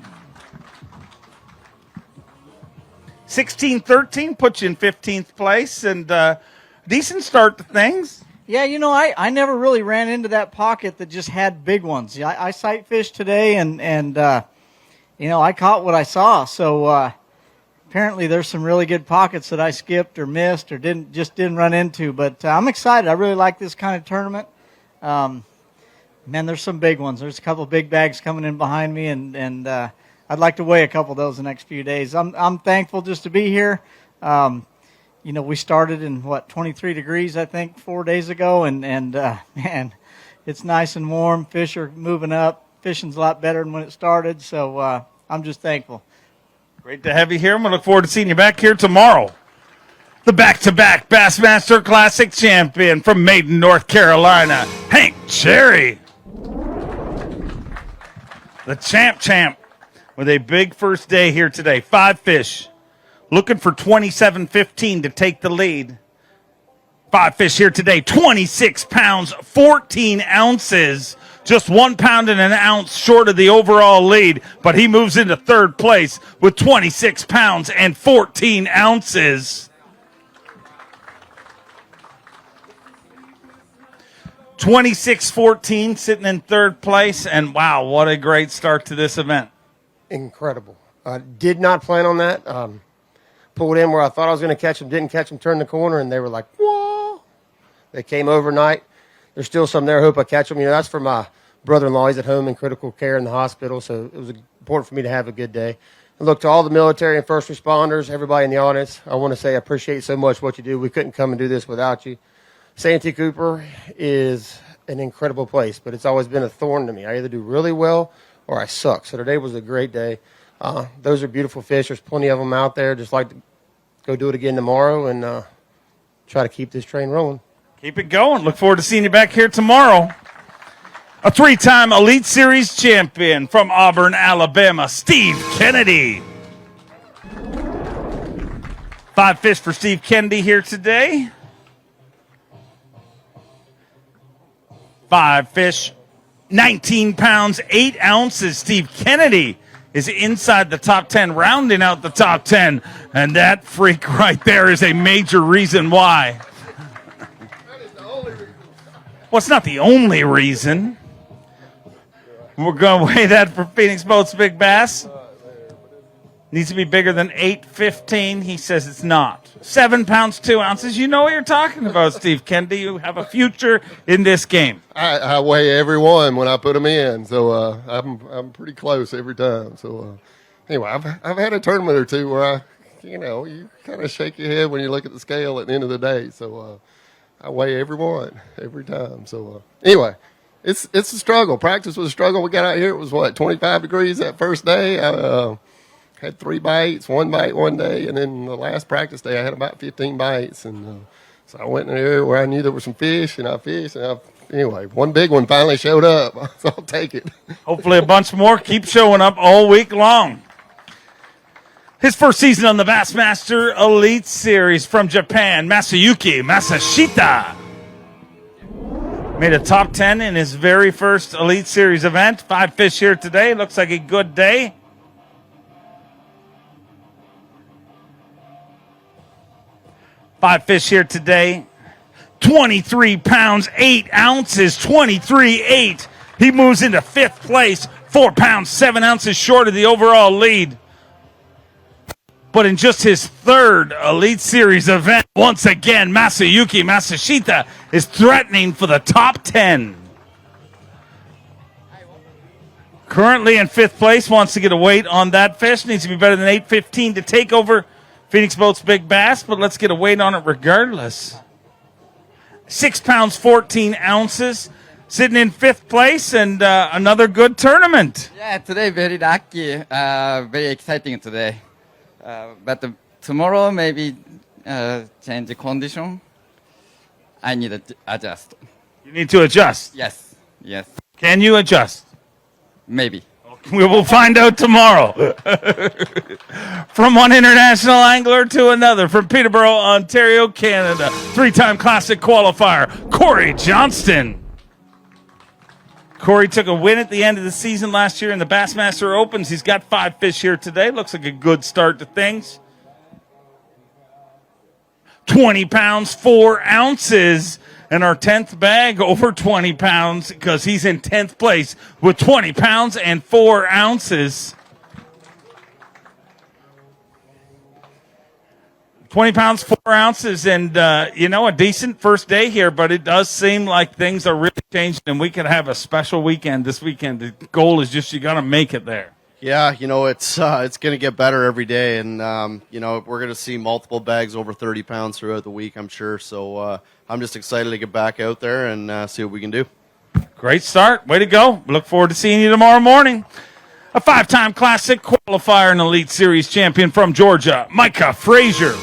16-13 puts you in 15th place, and decent start to things. Yeah, you know, I never really ran into that pocket that just had big ones. Yeah, I sight fished today, and you know, I caught what I saw. So apparently there's some really good pockets that I skipped or missed or didn't run into. But I'm excited. I really like this kind of tournament. Man, there's some big ones. There's a couple of big bags coming in behind me, and I'd like to weigh a couple of those the next few days. I'm thankful just to be here. You know, we started in 23 degrees, I think, 4 days ago, and man, it's nice and warm. Fish are moving up. Fishing's a lot better than when it started, so I'm just thankful. Great to have you here. I'm going to look forward to seeing you back here tomorrow. The back-to-back Bassmaster Classic champion from Maiden, North Carolina, Hank Cherry. The champ with a big first day here today. 5 fish. Looking for 27-15 to take the lead. 5 fish here today. 26 pounds, 14 ounces. Just 1 pound and an ounce short of the overall lead, but he moves into 3rd place with 26 pounds and 14 ounces. 26-14 sitting in 3rd place, and wow, what a great start to this event. Incredible. Did not plan on that. Pulled in where I thought I was going to catch them, didn't catch them, turned the corner, and they were like, whoa. They came overnight. There's still some there. I hope I catch them. You know, that's for my brother-in-law. He's at home in critical care in the hospital, so it was important for me to have a good day. And look, to all the military and first responders, everybody in the audience, I want to say I appreciate so much what you do. We couldn't come and do this without you. Santee Cooper is an incredible place, but it's always been a thorn to me. I either do really well or I suck. So today was a great day. Those are beautiful fish. There's plenty of them out there. Just like to go do it again tomorrow and try to keep this train rolling. Keep it going. Look forward to seeing you back here tomorrow. A 3-time Elite Series champion from Auburn, Alabama, Steve Kennedy. 5 fish for Steve Kennedy here today. 5 fish, 19 pounds, 8 ounces. Steve Kennedy is inside the top 10, rounding out the top 10. And that freak right there is a major reason why. Well, it's not the only reason. We're going to weigh that for Phoenix Boats Big Bass. Needs to be bigger than 8.15. He says it's not. 7 pounds, 2 ounces. You know what you're talking about, Steve Kennedy. You have a future in this game. I weigh every one when I put them in, so I'm pretty close every time. So anyway, I've had a tournament or two where you kind of shake your head when you look at the scale at the end of the day. So I weigh every one every time. So anyway, it's a struggle. Practice was a struggle. We got out here. It was 25 degrees that first day. I had 3 bites, 1 bite one day, and then the last practice day I had about 15 bites. And so I went in an area where I knew there were some fish, and I fished. And anyway, one big one finally showed up, so I'll take it. Hopefully a bunch more keep showing up all week long. His first season on the Bassmaster Elite Series from Japan, Masayuki Masashita. Made a top 10 in his very first Elite Series event. 5 fish here today. Looks like a good day. Five fish here today. 23 pounds, 8 ounces, 23-8. He moves into 5th place. 4 pounds, 7 ounces short of the overall lead. But in just his 3rd Elite Series event, once again, Masayuki Masashita is threatening for the top 10. Currently in 5th place, wants to get a weight on that fish. Needs to be better than 8.15 to take over Phoenix Boats Big Bass, but let's get a weight on it regardless. 6 pounds, 14 ounces. sitting in 5th place and another good tournament. Yeah, today very lucky, very exciting today. But tomorrow maybe change the condition. I need to adjust. You need to adjust. Yes, yes. Can you adjust? Maybe. We will find out tomorrow. From one international angler to another, from Peterborough, Ontario, Canada, 3-time classic qualifier, Corey Johnston. Corey took a win at the end of the season last year in the Bassmaster Opens. He's got 5 fish here today. Looks like a good start to things. 20 pounds, 4 ounces. And our 10th bag over 20 pounds because he's in 10th place with 20 pounds and 4 ounces. 20 pounds, 4 ounces, and, a decent first day here, but it does seem like things are really changing, and we could have a special weekend this weekend. The goal is just you got to make it there. Yeah, it's going to get better every day, and, we're going to see multiple bags over 30 pounds throughout the week, I'm sure. So I'm just excited to get back out there and see what we can do. Great start. Way to go. Look forward to seeing you tomorrow morning. A 5-time classic qualifier and Elite Series champion from Georgia, Micah Fraser.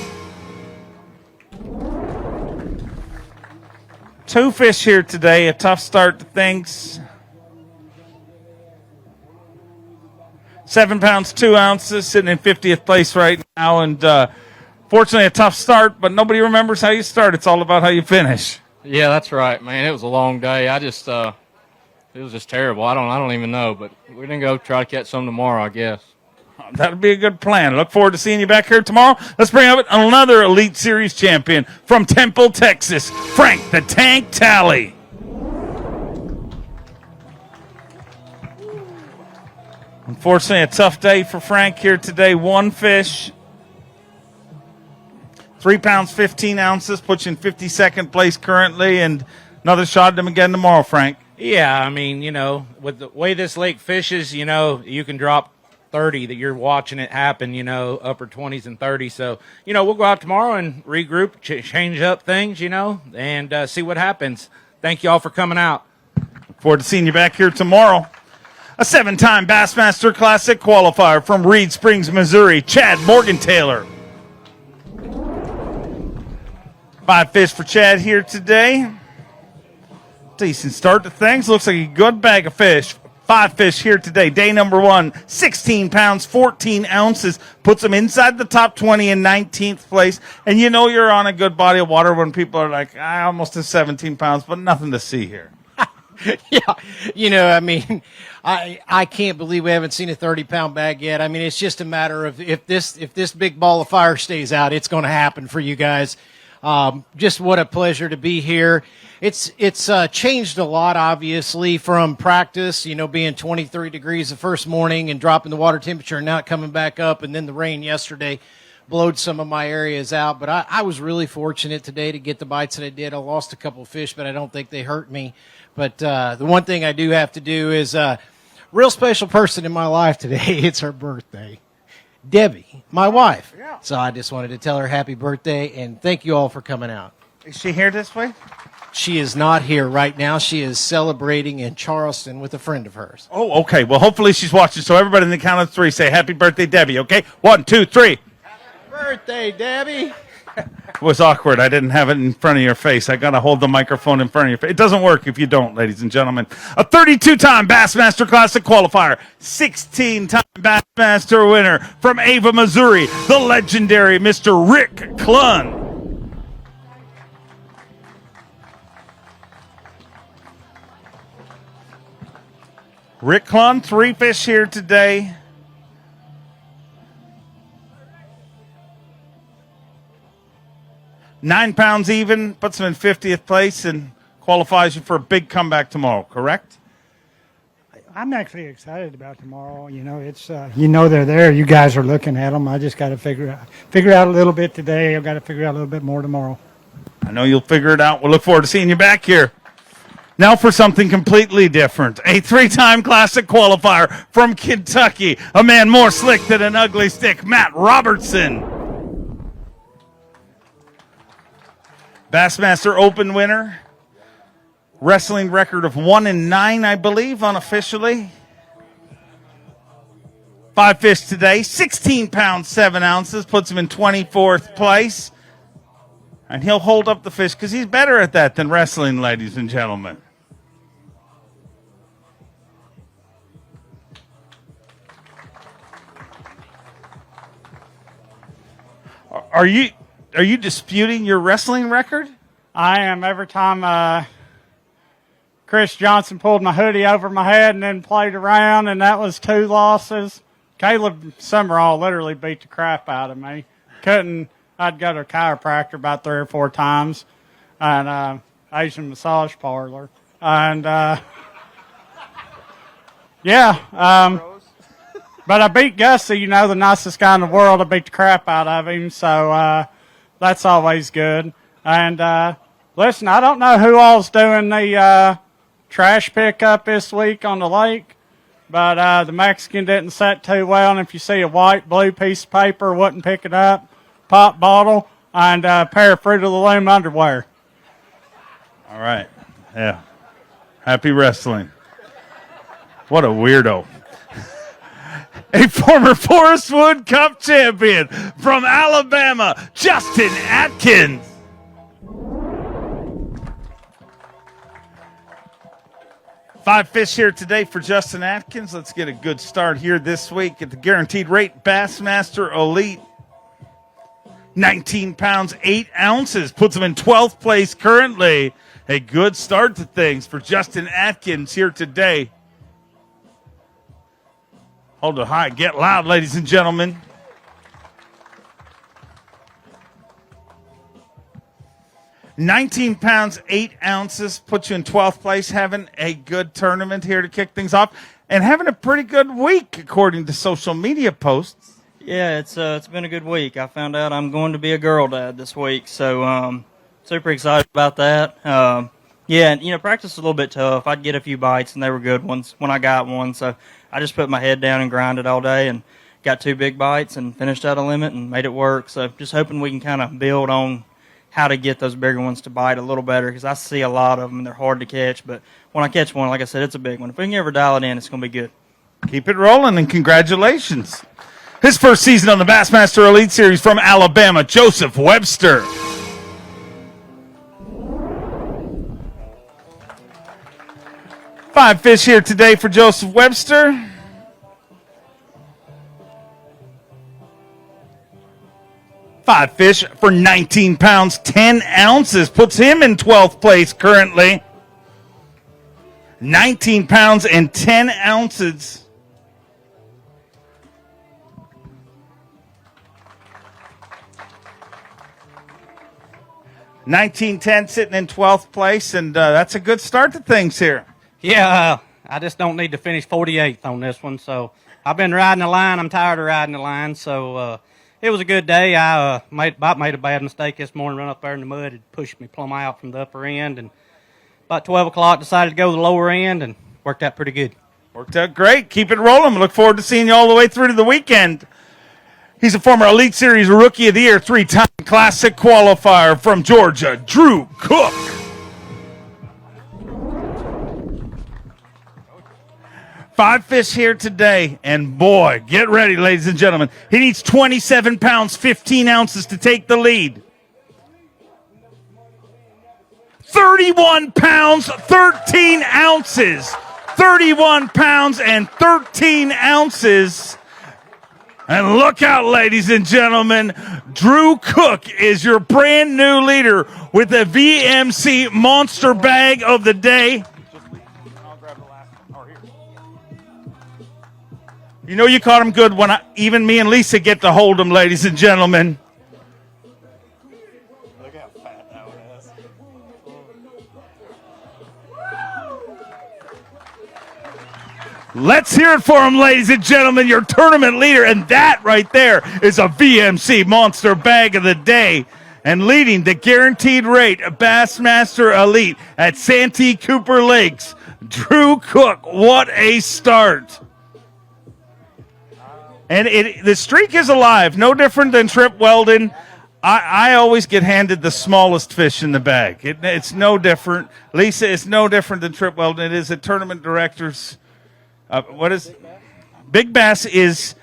2 fish here today. A tough start to things. 7 pounds, 2 ounces, sitting in 50th place right now. And fortunately, a tough start, but nobody remembers how you start. It's all about how you finish. Yeah, that's right, man. It was a long day. It was just terrible. I don't even know, but we're gonna go try to catch some tomorrow, I guess. That'll be a good plan. Look forward to seeing you back here tomorrow. Let's bring up another Elite Series champion from Temple, Texas, Frank the Tank Talley. Unfortunately, a tough day for Frank here today. 1 fish, 3 pounds, 15 ounces, puts you in 52nd place currently, and another shot at him again tomorrow, Frank. Yeah, I mean, with the way this lake fishes, you can drop 30 that you're watching it happen, upper 20s and 30s. So, we'll go out tomorrow and regroup, change up things, and see what happens. Thank you all for coming out. Look forward to seeing you back here tomorrow. A 7-time Bassmaster Classic qualifier from Reed Springs, Missouri, Chad Morgan-Taylor. 5 fish for Chad here today. Decent start to things. Looks like a good bag of fish. 5 fish here today. Day number 1, 16 pounds, 14 ounces. Puts them inside the top 20 in 19th place. And you're on a good body of water when people are like, I almost have 17 pounds, but nothing to see here. Yeah, I can't believe we haven't seen a 30-pound bag yet. I mean, it's just a matter of if this big ball of fire stays out, it's going to happen for you guys. Just what a pleasure to be here. It's changed a lot, obviously, from practice, being 23 degrees the first morning and dropping the water temperature and now coming back up, and then the rain yesterday blowed some of my areas out. But I was really fortunate today to get the bites that I did. I lost a couple of fish, but I don't think they hurt me. But the one thing I do have to do is a real special person in my life today. It's her birthday. Debbie, my wife. Yeah. So I just wanted to tell her happy birthday and thank you all for coming out. Is she here this way? She is not here right now. She is celebrating in Charleston with a friend of hers. Oh, okay. Well, hopefully she's watching. So everybody in the count of 3 say happy birthday, Debbie, okay? 1, 2, 3. Happy birthday, Debbie. It was awkward. I didn't have it in front of your face. I got to hold the microphone in front of your face. It doesn't work if you don't, ladies and gentlemen. A 32-time Bassmaster Classic qualifier, 16-time Bassmaster winner from Ava, Missouri, the legendary Mr. Rick Clunn. Rick Clunn, 3 fish here today. $9 pounds even, puts him in 50th place and qualifies you for a big comeback tomorrow, correct? I'm actually excited about tomorrow. It's they're there. You guys are looking at them. I just got to figure out a little bit today. I've got to figure out a little bit more tomorrow. I know you'll figure it out. We'll look forward to seeing you back here. Now for something completely different. A 3-time classic qualifier from Kentucky. A man more slick than an ugly stick, Matt Robertson. Bassmaster Open winner. wrestling record of 1-9, I believe, unofficially. 5 fish today, 16 pounds, 7 ounces, puts him in 24th place. And he'll hold up the fish because he's better at that than wrestling, ladies and gentlemen. Are you disputing your wrestling record? I am. Every time Chris Johnson pulled my hoodie over my head and then played around, and that was 2 losses. Caleb Summerall literally beat the crap out of me. I'd go to a chiropractor about 3 or 4 times, and Asian massage parlor. And, but I beat Gussy, the nicest guy in the world. I beat the crap out of him, so that's always good. And listen, I don't know who all's doing the trash pickup this week on the lake, but the Mexican didn't set too well, and if you see a white, blue piece of paper, wouldn't pick it up. Pop bottle, and a pair of Fruit of the Loom underwear. All right. Yeah. Happy wrestling. What a weirdo. A former Forest Wood Cup champion from Alabama, Justin Atkins. Five fish here today for Justin Atkins. Let's get a good start here this week at the Guaranteed Rate Bassmaster Elite. 19 pounds, 8 ounces. Puts him in 12th place currently. A good start to things for Justin Atkins here today. Hold it high. Get loud, ladies and gentlemen. £19, 8 ounces. Puts you in 12th place. Having a good tournament here to kick things off. And having a pretty good week, according to social media posts. Yeah, it's been a good week. I found out I'm going to be a girl dad this week, so super excited about that. Practice was a little bit tough. I'd get a few bites, and they were good ones when I got one. So I just put my head down and grinded all day and got 2 big bites and finished out a limit and made it work. So just hoping we can kind of build on how to get those bigger ones to bite a little better, because I see a lot of them, and they're hard to catch. But when I catch one, like I said, it's a big one. If we can ever dial it in, it's going to be good. Keep it rolling, and congratulations. His first season on the Bassmaster Elite Series from Alabama, Joseph Webster. Five fish here today for Joseph Webster. Five fish for 19 pounds, 10 ounces. Puts him in 12th place currently. 19 pounds and 10 ounces. $19.10 sitting in 12th place, and that's a good start to things here. Yeah, I just don't need to finish 48th on this one. So I've been riding the line. I'm tired of riding the line. So it was a good day. I made a bad mistake this morning, run up there in the mud. It pushed me plumb out from the upper end. And about 12 o'clock, decided to go to the lower end, and worked out pretty good. Worked out great. Keep it rolling. We look forward to seeing you all the way through to the weekend. He's a former Elite Series Rookie of the Year, 3-time Classic qualifier from Georgia, Drew Cook. Five fish here today, and boy, get ready, ladies and gentlemen. He needs 27 pounds, 15 ounces to take the lead. 31 pounds, 13 ounces. 31 pounds and 13 ounces. And look out, ladies and gentlemen, Drew Cook is your brand new leader with the VMC Monster Bag of the Day. You know you caught him good when even me and Lisa get to hold him, ladies and gentlemen. Look how fat that one is. Let's hear it for him, ladies and gentlemen, your tournament leader. And that right there is a VMC Monster Bag of the Day. And leading the Guaranteed Rate Bassmaster Elite at Santee Cooper Lakes, Drew Cook. What a start. And the streak is alive. No different than Trip Weldon. I always get handed the smallest fish in the bag. It's no different. Lisa, it's no different than Trip Weldon. It is a tournament director's. What is Big Bass is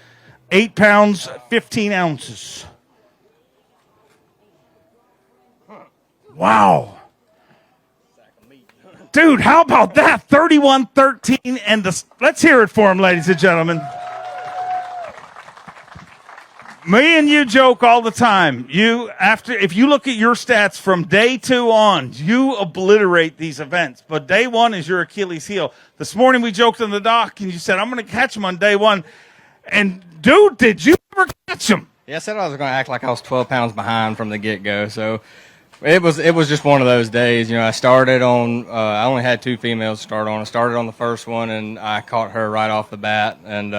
8 pounds, 15 ounces. Wow. Dude, how about that? 31-13, and let's hear it for him, ladies and gentlemen. Me and you joke all the time. If you look at your stats from day 2 on, you obliterate these events. But day 1 is your Achilles heel. This morning we joked on the dock, and you said, I'm going to catch him on day 1. And, dude, did you ever catch him? Yeah, I said I was going to act like I was 12 pounds behind from the get-go, so it was just one of those days. I started on I only had 2 females to start on. I started on the first one, and I caught her right off the bat, and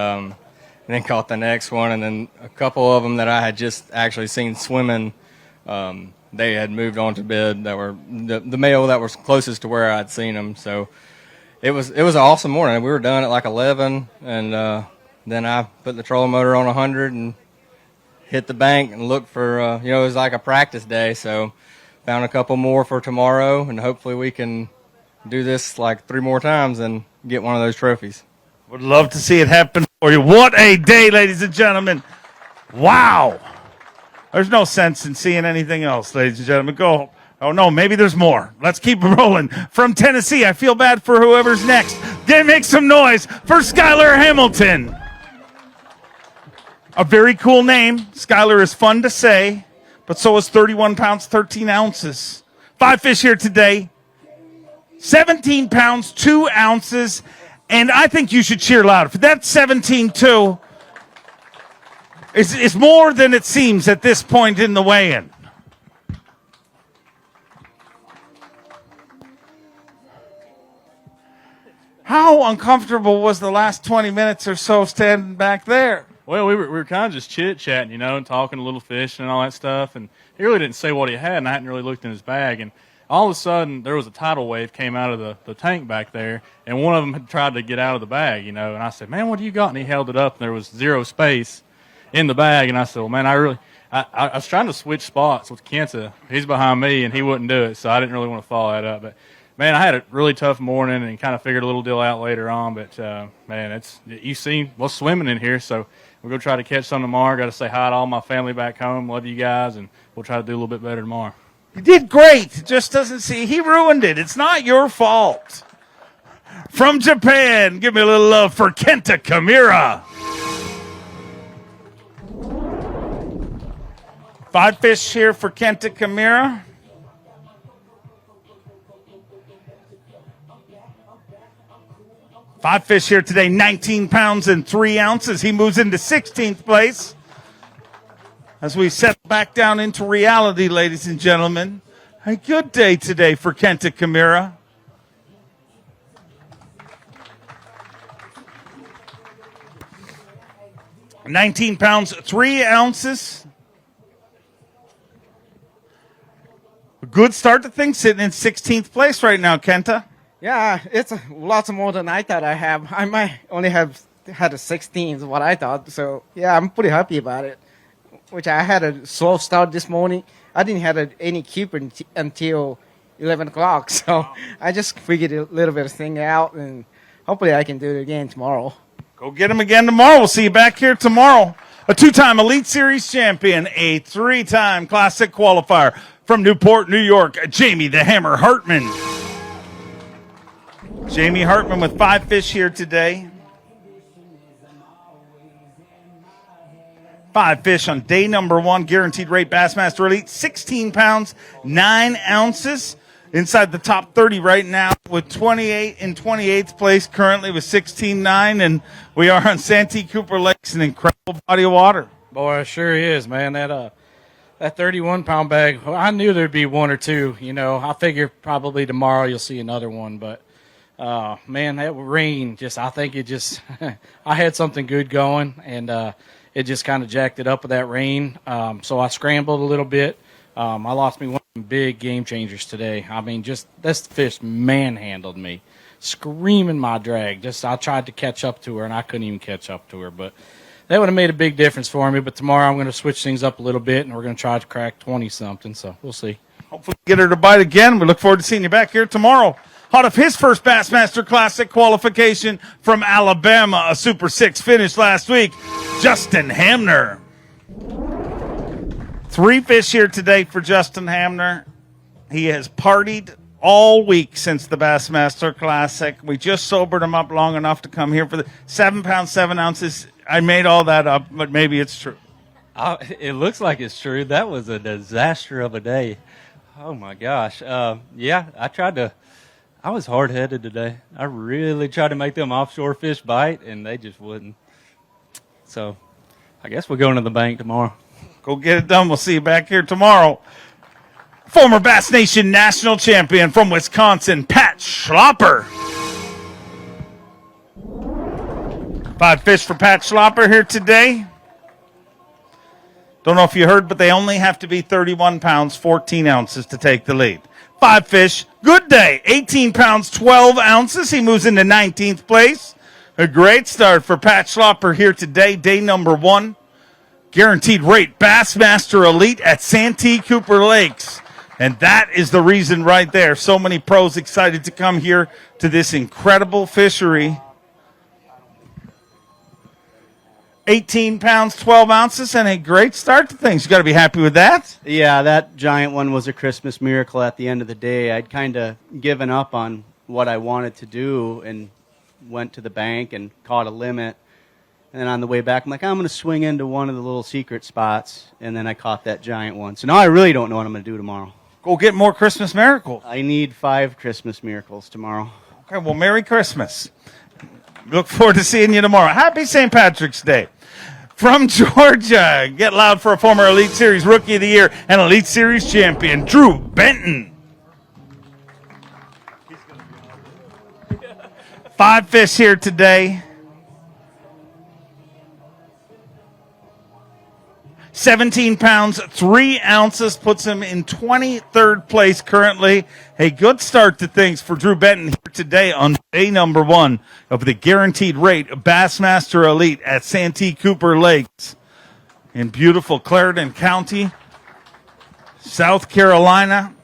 then caught the next one, and then a couple of them that I had just actually seen swimming, they had moved on to bed that were the male that was closest to where I'd seen them. So it was an awesome morning. We were done at like 11, and then I put the trolling motor on 100 and hit the bank and looked for, it was like a practice day. So found a couple more for tomorrow, and hopefully we can do this like 3 more times and get one of those trophies. Would love to see it happen for you. What a day, ladies and gentlemen. Wow. There's no sense in seeing anything else, ladies and gentlemen. Go. Oh, no, maybe there's more. Let's keep rolling. From Tennessee, I feel bad for whoever's next. Make some noise for Skylar Hamilton. A very cool name. Skylar is fun to say, but so is 31 pounds, 13 ounces. 5 fish here today. 17 pounds, 2 ounces. And I think you should cheer louder. For that 17-2 is more than it seems at this point in the weigh-in. How uncomfortable was the last 20 minutes or so standing back there? Well, we were kind of just chit-chatting, and talking a little fish and all that stuff. And he really didn't say what he had, and I hadn't really looked in his bag. And all of a sudden, there was a tidal wave came out of the tank back there, and one of them had tried to get out of the bag, And I said, man, what do you got? And he held it up, and there was 0 space in the bag. And I said, well, man, I was trying to switch spots with Kenta. He's behind me, and he wouldn't do it, so I didn't really want to follow that up. But, man, I had a really tough morning and kind of figured a little deal out later on. But, man, you see what's swimming in here, so we're going to try to catch some tomorrow. Got to say hi to all my family back home. Love you guys, and we'll try to do a little bit better tomorrow. You did great. Just doesn't see. He ruined it. It's not your fault. From Japan, give me a little love for Kenta Kimura. 5 fish here for Kenta Kimura. Five fish here today, 19 pounds and 3 ounces. He moves into 16th place. As we settle back down into reality, ladies and gentlemen, a good day today for Kenta Kimura. $19 pounds, 3 ounces. A good start to things, sitting in 16th place right now, Kenta. Yeah, it's lots more than I thought I have. I might only have had a 16 is what I thought. So, yeah, I'm pretty happy about it. Which I had a slow start this morning. I didn't have any keeper until 11 o'clock. So I just figured a little bit of thing out, and hopefully I can do it again tomorrow. Go get him again tomorrow. We'll see you back here tomorrow. A 2-time Elite Series champion, a 3-time Classic qualifier from Newport, New York, Jamie the Hammer Hartman. Jamie Hartman with 5 fish here today. 5 fish on day number 1, guaranteed rate Bassmaster Elite, 16 pounds, 9 ounces. Inside the top 30 right now with 28 in 28th place currently with 16.9, and we are on Santee Cooper Lakes, an incredible body of water. Boy, it sure is, man. That 31-pound bag, I knew there'd be 1 or 2. I figure probably tomorrow you'll see another one, but man, that rain I think it just I had something good going, and it just kind of jacked it up with that rain. So I scrambled a little bit. I lost me one of the big game changers today. I mean, this fish manhandled me, screaming my drag. I tried to catch up to her, and I couldn't even catch up to her. But that would have made a big difference for me. But tomorrow I'm going to switch things up a little bit, and we're going to try to crack 20-something. So we'll see. Hopefully get her to bite again. We look forward to seeing you back here tomorrow. Hot of his first Bassmaster Classic qualification from Alabama, a Super 6 finish last week, Justin Hamner. 3 fish here today for Justin Hamner. He has partied all week since the Bassmaster Classic. We just sobered him up long enough to come here for the 7 pounds, 7 ounces. I made all that up, but maybe it's true. It looks like it's true. That was a disaster of a day. Oh, my gosh. Yeah, I was hard-headed today. I really tried to make them offshore fish bite, and they just wouldn't. So I guess we're going to the bank tomorrow. Go get it done. We'll see you back here tomorrow. Former Bass Nation national champion from Wisconsin, Pat Schlopper. 5 fish for Pat Schlopper here today. Don't know if you heard, but they only have to be 31 pounds, 14 ounces to take the lead. 5 fish, good day, 18 pounds, 12 ounces. He moves into 19th place. A great start for Pat Schlopper here today, day number 1. Guaranteed rate, Bassmaster Elite at Santee Cooper Lakes. And that is the reason right there. So many pros excited to come here to this incredible fishery. 18 pounds, 12 ounces, and a great start to things. You got to be happy with that. Yeah, that giant one was a Christmas miracle at the end of the day. I'd kind of given up on what I wanted to do and went to the bank and caught a limit. And then on the way back, I'm like, I'm going to swing into one of the little secret spots. And then I caught that giant one. So now I really don't know what I'm going to do tomorrow. Go get more Christmas miracles. I need 5 Christmas miracles tomorrow. Okay, well, Merry Christmas. Look forward to seeing you tomorrow. Happy St. Patrick's Day. From Georgia, get loud for a former Elite Series Rookie of the Year and Elite Series champion, Drew Benton. 5 fish here today. 17 pounds, 3 ounces, puts him in 23rd place currently. A good start to things for Drew Benton here today on day number 1 of the guaranteed rate Bassmaster Elite at Santee Cooper Lakes in beautiful Clarendon County, South Carolina.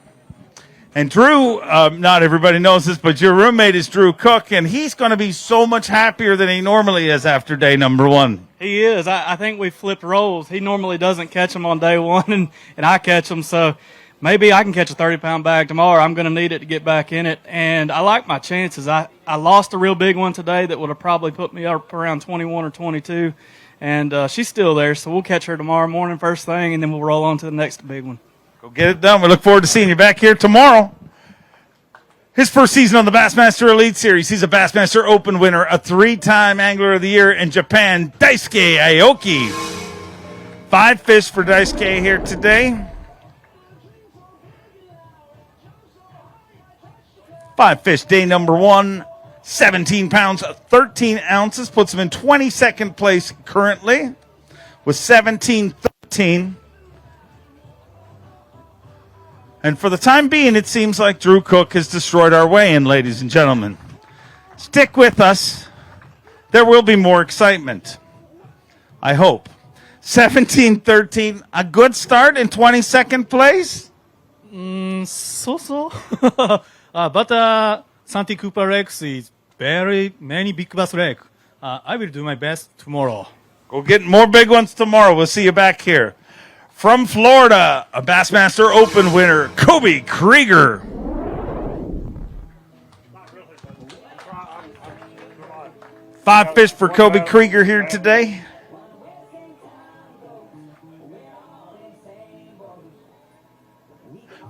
And Drew, not everybody knows this, but your roommate is Drew Cook, and he's going to be so much happier than he normally is after day number 1. He is. I think we flipped roles. He normally doesn't catch them on day 1, and I catch them. So maybe I can catch a 30-pound bag tomorrow. I'm going to need it to get back in it. And I like my chances. I lost a real big one today that would have probably put me up around 21 or 22. And she's still there, so we'll catch her tomorrow morning first thing, and then we'll roll on to the next big one. Go get it done. We look forward to seeing you back here tomorrow. His first season on the Bassmaster Elite Series. He's a Bassmaster Open winner, a 3-time Angler of the Year in Japan, Daisuke Aoki. 5 fish for Daisuke here today. 5 fish, day number 1. 17 pounds, 13 ounces. Puts him in 22nd place currently with 17-13. And for the time being, it seems like Drew Cook has destroyed our weigh-in, ladies and gentlemen. Stick with us. There will be more excitement. I hope. 17-13, a good start in 22nd place? So. But Santee Cooper Lakes is very many big bass lake. I will do my best tomorrow. Go get more big ones tomorrow. We'll see you back here. From Florida, a Bassmaster Open winner, Kobe Krieger. Five fish for Kobe Krieger here today.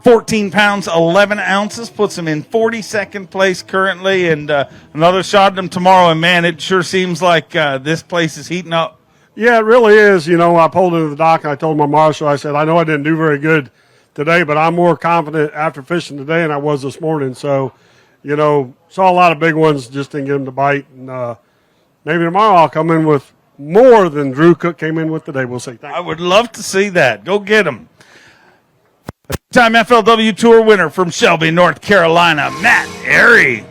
£14 pounds, 11 ounces, puts him in 42nd place currently, and another shot at him tomorrow. And man, it sure seems like this place is heating up. Yeah, it really is. You know, I pulled into the dock and I told my marshal, I said, I know I didn't do very good today, but I'm more confident after fishing today than I was this morning. So, you know, saw a lot of big ones, just didn't get them to bite. And maybe tomorrow I'll come in with more than Drew Cook came in with today. We'll see. Thanks. I would love to see that. Go get him. Time FLW Tour winner from Shelby, North Carolina, Matt Airy.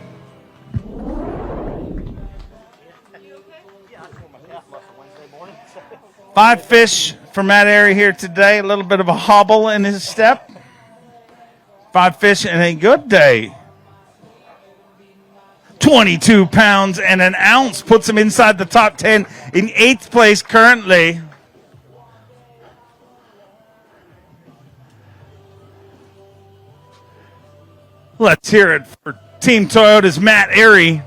5 fish from that area here today. A little bit of a hobble in his step. 5 fish and a good day. 22 pounds and an ounce puts him inside the top 10 in 8th place currently. Let's hear it for Team Toyota's Matt Airy.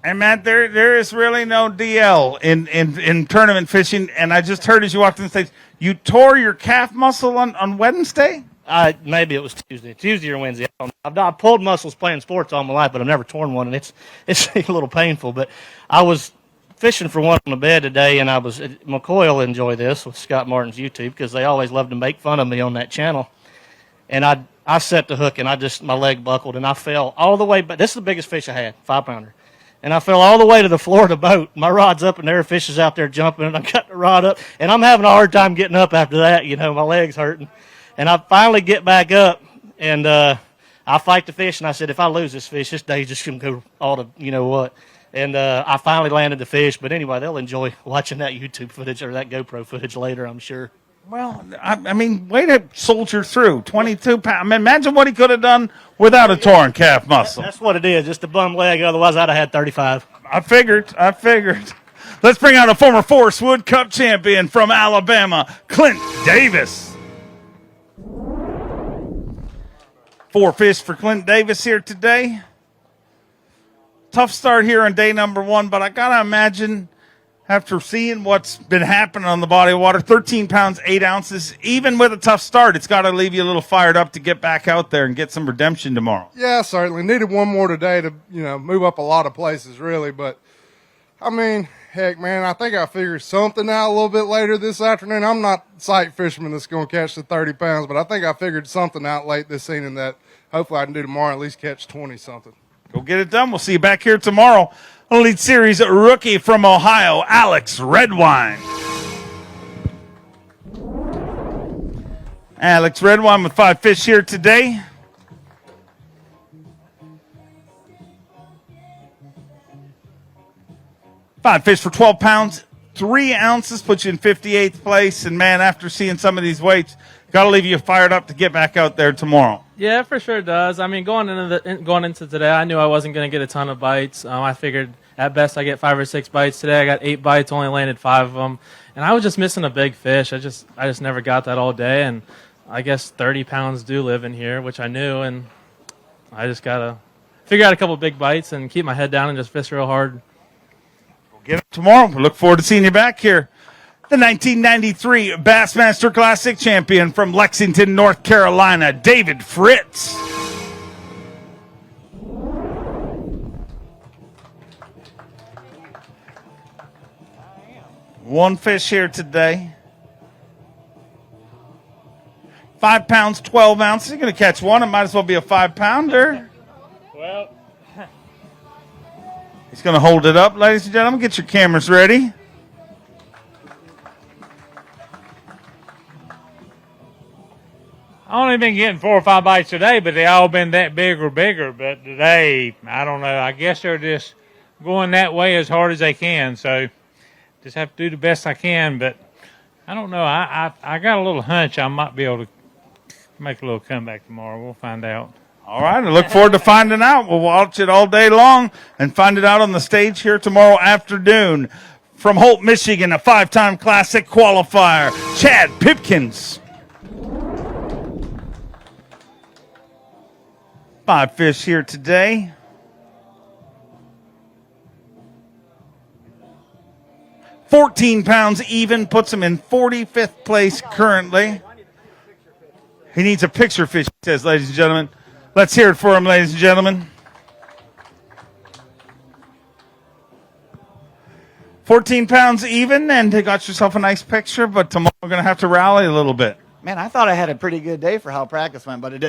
And Matt, there is really no DL in tournament fishing. And I just heard as you walked in the stage, you tore your calf muscle on Wednesday? Maybe it was Tuesday or Wednesday. I've pulled muscles playing sports all my life, but I've never torn one, and it's a little painful. But I was fishing for one on the bed today, and McCoy will enjoy this with Scott Martin's YouTube because they always love to make fun of me on that channel. And I set the hook, and my leg buckled, and I fell all the way. But this is the biggest fish I had, 5-pounder. And I fell all the way to the floor of the boat. My rod's up in there, fish is out there jumping, and I got the rod up, and I'm having a hard time getting up after that. My leg's hurting. And I finally get back up, and I fight the fish, and I said, if I lose this fish, this day's just going to go all to what. And I finally landed the fish. But anyway, they'll enjoy watching that YouTube footage or that GoPro footage later, I'm sure. Well, I mean, way to soldier through. 22 pounds. I mean, imagine what he could have done without a torn calf muscle. That's what it is, just a bum leg. Otherwise, I'd have had 35. I figured. Let's bring out a former Forest Wood Cup champion from Alabama, Clint Davis. 4 fish for Clint Davis here today. Tough start here on day number 1, but I got to imagine after seeing what's been happening on the body of water, 13 pounds, 8 ounces, even with a tough start, it's got to leave you a little fired up to get back out there and get some redemption tomorrow. Yeah, certainly. Needed one more today to, move up a lot of places, really. But, I mean, heck, man, I think I figured something out a little bit later this afternoon. I'm not sight fisherman that's going to catch the 30 pounds, but I think I figured something out late this evening that hopefully I can do tomorrow, at least catch 20-something. Go get it done. We'll see you back here tomorrow. Elite Series rookie from Ohio, Alex Redwine. Alex Redwine with 5 fish here today. Five fish for 12 pounds, 3 ounces, puts you in 58th place. And, man, after seeing some of these weights, got to leave you fired up to get back out there tomorrow. Yeah, for sure does. I mean, going into today, I knew I wasn't going to get a ton of bites. I figured at best I get 5 or 6 bites. Today I got 8 bites, only landed 5 of them, and I was just missing a big fish. I just never got that all day, and I guess 30 pounds do live in here, which I knew, and I just got to figure out a couple big bites and keep my head down and just fish real hard. We'll get it tomorrow. We look forward to seeing you back here. The 1993 Bassmaster Classic champion from Lexington, North Carolina, David Fritz. One fish here today. 5 pounds, 12 ounces. You're going to catch one. It might as well be a 5-pounder. Well, he's going to hold it up, ladies and gentlemen. Get your cameras ready. I only been getting 4 or 5 bites today, but they all been that big or bigger. But today, I don't know. I guess they're just going that way as hard as they can. So just have to do the best I can. But I don't know. I got a little hunch I might be able to make a little comeback tomorrow. We'll find out. All right. I look forward to finding out. We'll watch it all day long and find it out on the stage here tomorrow afternoon. From Holt, Michigan, a 5-time Classic qualifier, Chad Pipkins. 5 fish here today. $14 pounds even, puts him in 45th place currently. He needs a picture fish, he says, ladies and gentlemen. Let's hear it for him, ladies and gentlemen. 14 pounds even, and you got yourself a nice picture, but tomorrow we're going to have to rally a little bit. Man, I thought I had a pretty good day for how practice went, but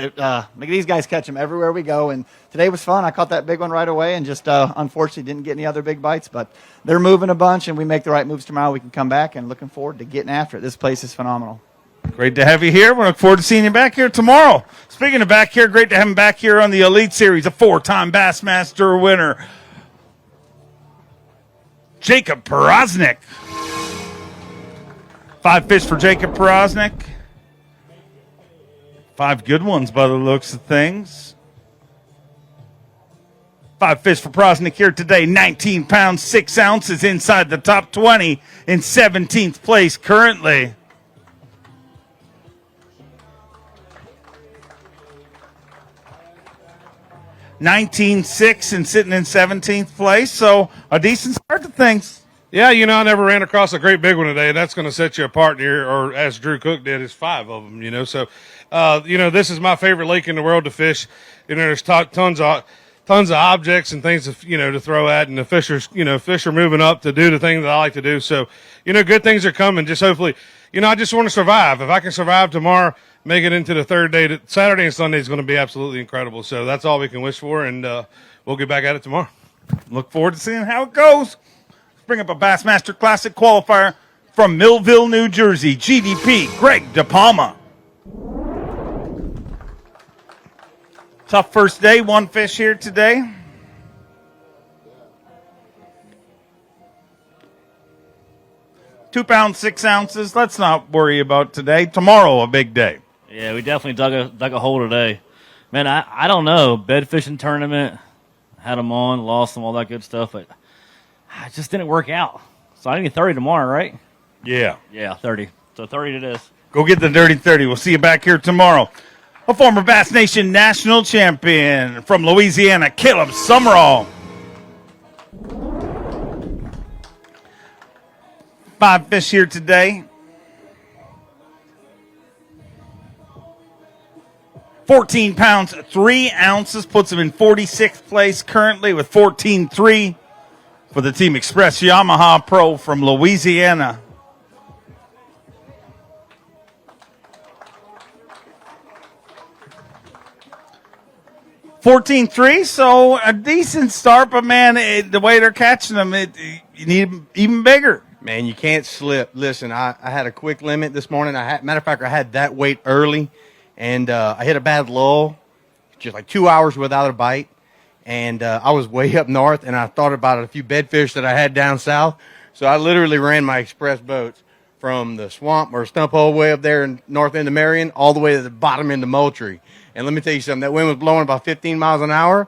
these guys catch them everywhere we go, and today was fun. I caught that big one right away and just unfortunately didn't get any other big bites, but they're moving a bunch, and we make the right moves tomorrow. We can come back, and looking forward to getting after it. This place is phenomenal. Great to have you here. We look forward to seeing you back here tomorrow. Speaking of back here, great to have him back here on the Elite Series, a 4-time Bassmaster winner. Jacob Porosnik. 5 fish for Jacob Porosnik. 5 good ones by the looks of things. 5 fish for Porosnik here today. 19 pounds, 6 ounces inside the top 20 in 17th place currently. $19.6 and sitting in 17th place, so a decent start to things. Yeah, you know, I never ran across a great big one today, and that's going to set you apart here, or as Drew Cook did, is 5 of them, you know. So, this is my favorite lake in the world to fish. You know, there's tons of objects and things, to throw at, and the fish are moving up to do the thing that I like to do. So, good things are coming. Just hopefully, I just want to survive. If I can survive tomorrow, make it into the third day. Saturday and Sunday is going to be absolutely incredible. So that's all we can wish for, and we'll get back at it tomorrow. Look forward to seeing how it goes. Let's bring up a Bassmaster Classic qualifier from Millville, New Jersey. GDP, Greg DePalma. Tough first day, 1 fish here today. £2 pounds, 6 ounces. Let's not worry about today. Tomorrow, a big day. Yeah, we definitely dug a hole today. Man, I don't know. Bed fishing tournament, had them on, lost them, all that good stuff, but it just didn't work out. So I need 30 tomorrow, right? Yeah. Yeah, 30. So 30 it is. Go get the dirty 30. We'll see you back here tomorrow. A former Bass Nation national champion from Louisiana, Caleb Summerall. 5 fish here today. 14 pounds, 3 ounces, puts him in 46th place currently with 14.3 for the Team Express Yamaha Pro from Louisiana. $14.3, so a decent start, but man, the way they're catching them, you need them even bigger. Man, you can't slip. Listen, I had a quick limit this morning. Matter of fact, I had that weight early, and I hit a bad lull, just like 2 hours without a bite. And I was way up north, and I thought about a few bedfish that I had down south. So I literally ran my express boats from the swamp or stump hole way up there in north end of Marion all the way to the bottom end of Moultrie. And let me tell you something, that wind was blowing about 15 miles an hour.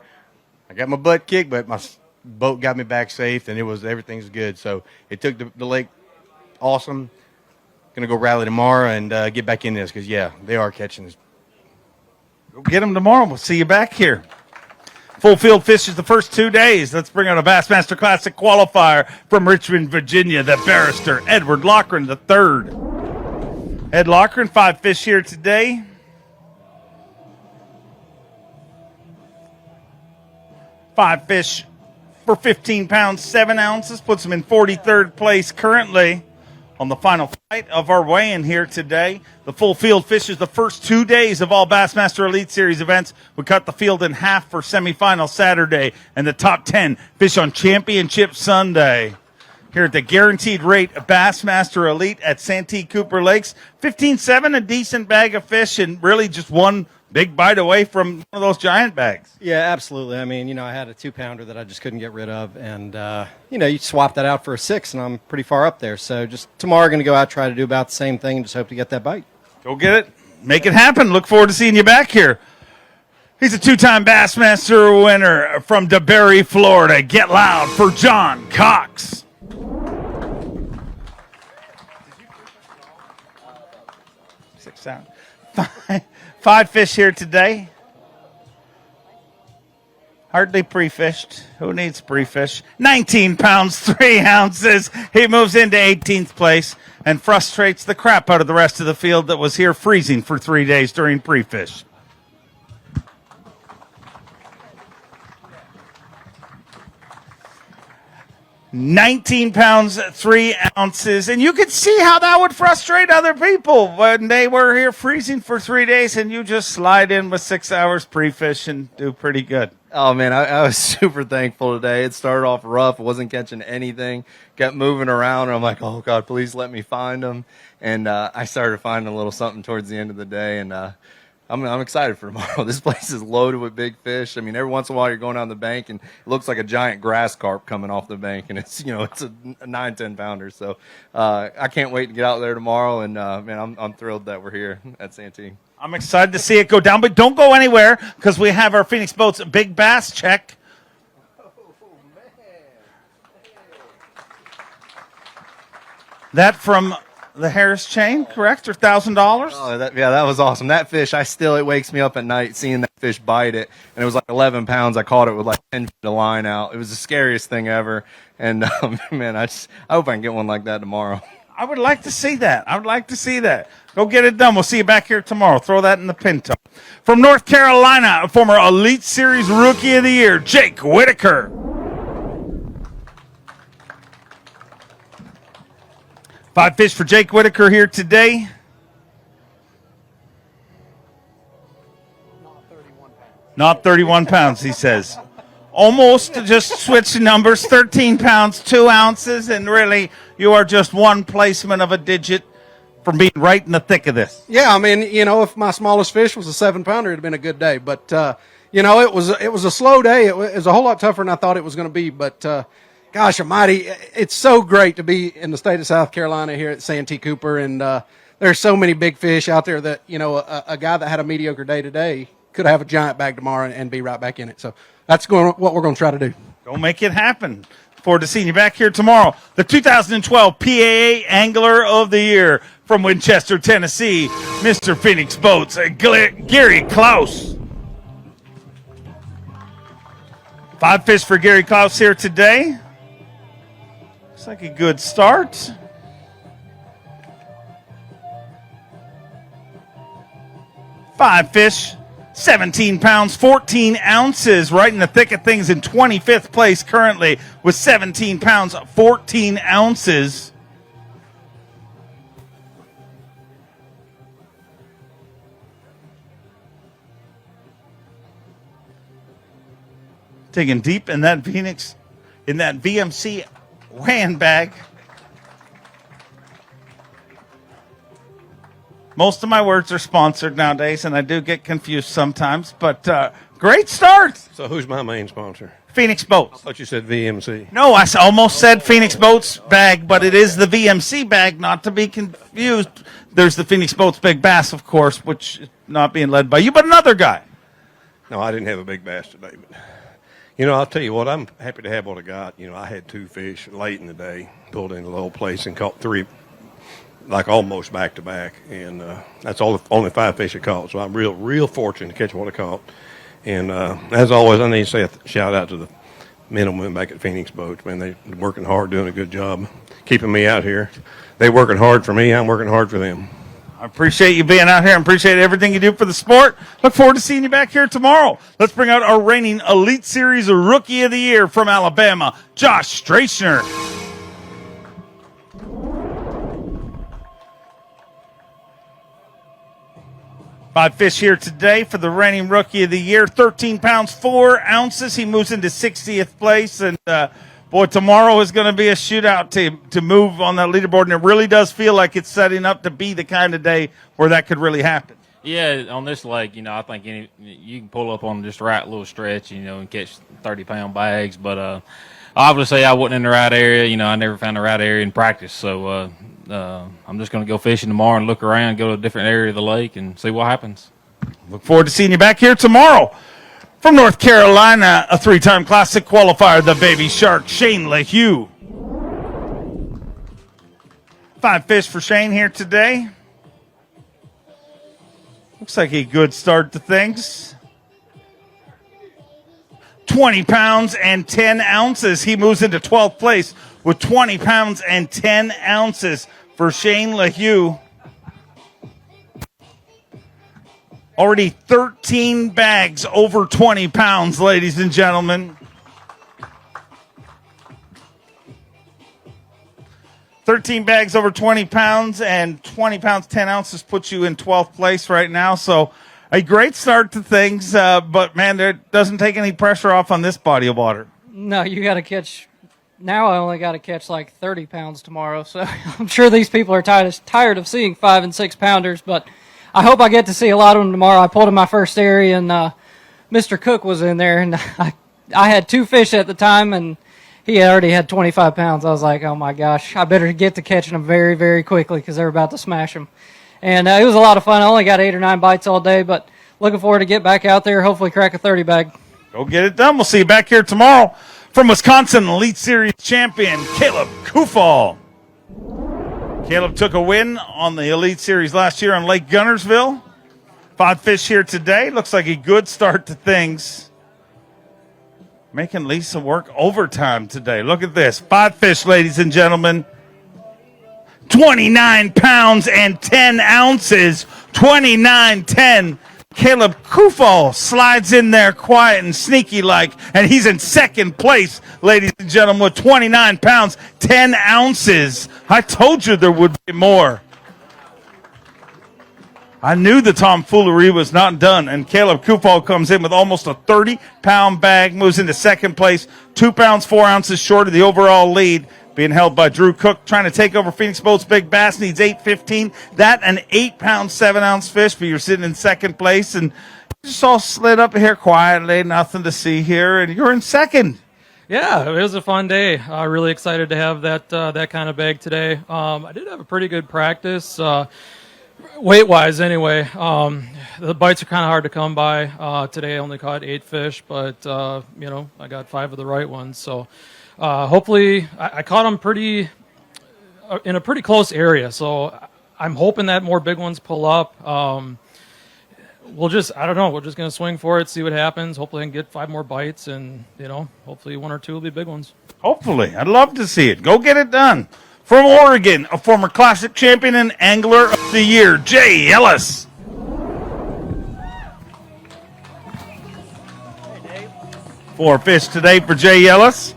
I got my butt kicked, but my boat got me back safe, and everything's good. So it took the lake awesome. Going to go rally tomorrow and get back in this because, yeah, they are catching this. Go get them tomorrow. We'll see you back here. Full field fishes the first 2 days. Let's bring out a Bassmaster Classic qualifier from Richmond, Virginia, the barrister, Edward Loughran III. Ed Loughran, 5 fish here today. 5 fish for 15 pounds, 7 ounces, puts him in 43rd place currently on the final flight of our weigh-in here today. The full field fishes the first 2 days of all Bassmaster Elite Series events. We cut the field in half for semifinal Saturday, and the top 10 fish on Championship Sunday. Here at the guaranteed rate Bassmaster Elite at Santee Cooper Lakes. 15.7, a decent bag of fish, and really just one big bite away from one of those giant bags. Yeah, absolutely. I mean, I had a 2-pounder that I just couldn't get rid of, and, you swap that out for a 6, and I'm pretty far up there. So just tomorrow going to go out, try to do about the same thing, and just hope to get that bite. Go get it. Make it happen. Look forward to seeing you back here. He's a 2-time Bassmaster winner from DeBary, Florida. Get loud for John Cox. Five fish here today. Hardly pre-fished. Who needs pre-fish? 19 pounds, 3 ounces. He moves into 18th place and frustrates the crap out of the rest of the field that was here freezing for 3 days during pre-fish. $19 pounds, 3 ounces. And you could see how that would frustrate other people when they were here freezing for 3 days and you just slide in with 6 hours pre-fish and do pretty good. Oh, man, I was super thankful today. It started off rough. I wasn't catching anything. Kept moving around, and I'm like, oh, God, please let me find them. And I started finding a little something towards the end of the day, and I I'm excited for tomorrow. This place is loaded with big fish. I mean, every once in a while you're going down the bank and it looks like a giant grass carp coming off the bank, and it's it's a 9-10 pounder. So I can't wait to get out there tomorrow. And man, I'm thrilled that we're here at Santee. I'm excited to see it go down, but don't go anywhere because we have our Phoenix Boats Big Bass check. That from the Harris chain, correct, or $1,000? Oh, that was awesome. That fish, it wakes me up at night seeing that fish bite it, and it was like 11 pounds. I caught it with like 10 feet of line out. It was the scariest thing ever, and man, I hope I can get one like that tomorrow. I would like to see that. Go get it done. We'll see you back here tomorrow. Throw that in the pinto. From North Carolina, a former Elite Series Rookie of the Year, Jake Whitaker. 5 fish for Jake Whitaker here today. Not 31 pounds, he says. Almost just switch numbers, 13 pounds, 2 ounces, and really you are just one placement of a digit from being right in the thick of this. Yeah, I mean, if my smallest fish was a 7-pounder, it'd have been a good day. But, it was a slow day. It was a whole lot tougher than I thought it was going to be. But, gosh almighty, it's so great to be in the state of South Carolina here at Santee Cooper. And there's so many big fish out there that, a guy that had a mediocre day today could have a giant bag tomorrow and be right back in it. So that's what we're going to try to do. Go make it happen. Forward to seeing you back here tomorrow. The 2012 PAA Angler of the Year from Winchester, Tennessee, Mr. Phoenix Boats, Gary Klaus. 5 fish for Gary Klaus here today. Looks like a good start. Five fish, 17 pounds, 14 ounces, right in the thick of things in 25th place currently with 17 pounds, 14 ounces. Digging deep in that VMC handbag. Most of my words are sponsored nowadays, and I do get confused sometimes, but great start. So who's my main sponsor? Phoenix Boats. I thought you said VMC. No, I almost said Phoenix Boats bag, but it is the VMC bag, not to be confused. There's the Phoenix Boats Big Bass, of course, which is not being led by you, but another guy. No, I didn't have a big bass today, but I'll tell you what, I'm happy to have what I got. I had 2 fish late in the day, pulled in a low place and caught 3, like almost back to back, and that's only 5 fish I caught. So I'm real fortunate to catch what I caught. And as always, I need to say a shout out to the men and women back at Phoenix Boats. Man, they're working hard, doing a good job, keeping me out here. They're working hard for me. I'm working hard for them. I appreciate you being out here and appreciate everything you do for the sport. Look forward to seeing you back here tomorrow. Let's bring out our reigning Elite Series Rookie of the Year from Alabama, Josh Strachner. Five fish here today for the reigning Rookie of the Year. 13 pounds, 4 ounces. He moves into 60th place. And, boy, tomorrow is going to be a shootout to move on that leaderboard. And it really does feel like it's setting up to be the kind of day where that could really happen. Yeah, on this lake, I think you can pull up on just the right little stretch, and catch 30-pound bags. But obviously I wasn't in the right area. I never found the right area in practice. So I'm just going to go fishing tomorrow and look around, go to a different area of the lake and see what happens. Look forward to seeing you back here tomorrow. From North Carolina, a 3-time Classic qualifier, the Baby Shark, Shane LeHue. 5 fish for Shane here today. Looks like a good start to things. 20 pounds and 10 ounces. He moves into 12th place with 20 pounds and 10 ounces for Shane LeHue. Already 13 bags over 20 pounds, ladies and gentlemen. 13 bags over 20 pounds and 20 pounds, 10 ounces puts you in 12th place right now. So a great start to things, but, man, it doesn't take any pressure off on this body of water. No, you got to catch. Now I only got to catch like 30 pounds tomorrow. So I'm sure these people are tired of seeing 5 and 6 pounders, but I hope I get to see a lot of them tomorrow. I pulled in my first area, and Mr. Cook was in there, and I had 2 fish at the time, and he already had 25 pounds. I was like, oh my gosh, I better get to catching them very, very quickly because they're about to smash them. And it was a lot of fun. I only got 8 or 9 bites all day, but looking forward to get back out there, hopefully crack a 30 bag. Go get it done. We'll see you back here tomorrow. From Wisconsin, Elite Series champion Caleb Kufall. Caleb took a win on the Elite Series last year on Lake Gunnersville. 5 fish here today. Looks like a good start to things. Making Lisa work overtime today. Look at this. 5 fish, ladies and gentlemen. 29 pounds and 10 ounces. 29-10. Caleb Kufall slides in there quiet and sneaky like, and he's in second place, ladies and gentlemen, with 29 pounds, 10 ounces. I told you there would be more. I knew the tomfoolery was not done, and Caleb Kufall comes in with almost a 30-pound bag, moves into second place, 2 pounds, 4 ounces short of the overall lead, being held by Drew Cook, trying to take over Phoenix Boats Big Bass, needs 8.15. That an 8-pound, 7-ounce fish, but you're sitting in second place, and you just all slid up here quietly, nothing to see here, and you're in second. Yeah, it was a fun day. Really excited to have that kind of bag today. I did have a pretty good practice. Weight-wise, anyway, the bites are kind of hard to come by. Today I only caught 8 fish, but, I got 5 of the right ones. So hopefully I caught them in a pretty close area. So I'm hoping that more big ones pull up. We're just going to swing for it, see what happens. Hopefully I can get 5 more bites, and, hopefully 1 or 2 will be big ones. Hopefully. I'd love to see it. Go get it done. From Oregon, a former Classic champion and Angler of the Year, Jay Ellis. Hey, Dave. 4 fish today for Jay Ellis.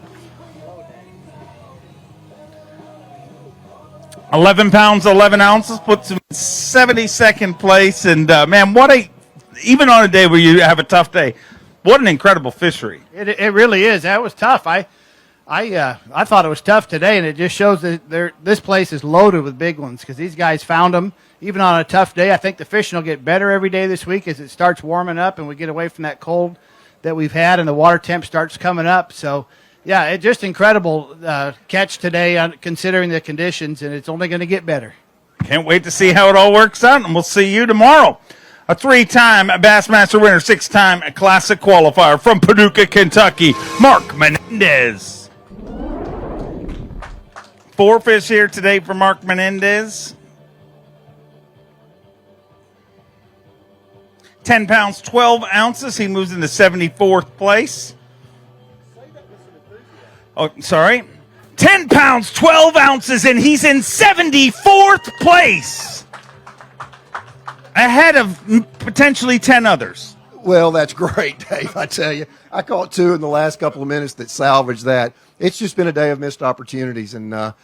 11 pounds, 11 ounces, puts him in 72nd place. And, man, even on a day where you have a tough day, what an incredible fishery. It really is. That was tough. I thought it was tough today, and it just shows that this place is loaded with big ones because these guys found them. Even on a tough day, I think the fishing will get better every day this week as it starts warming up and we get away from that cold that we've had and the water temp starts coming up. So, yeah, it's just incredible catch today considering the conditions, and it's only going to get better. Can't wait to see how it all works out, and we'll see you tomorrow. A 3-time Bassmaster winner, 6-time Classic qualifier from Paducah, Kentucky, Mark Menendez. 4 fish here today for Mark Menendez. 10 pounds, 12 ounces. He moves into 74th place. Oh, sorry. 10 pounds, 12 ounces, and he's in 74th place. Ahead of potentially 10 others. Well, that's great, Dave, I tell you. I caught 2 in the last couple of minutes that salvaged that. It's just been a day of missed opportunities, and I'm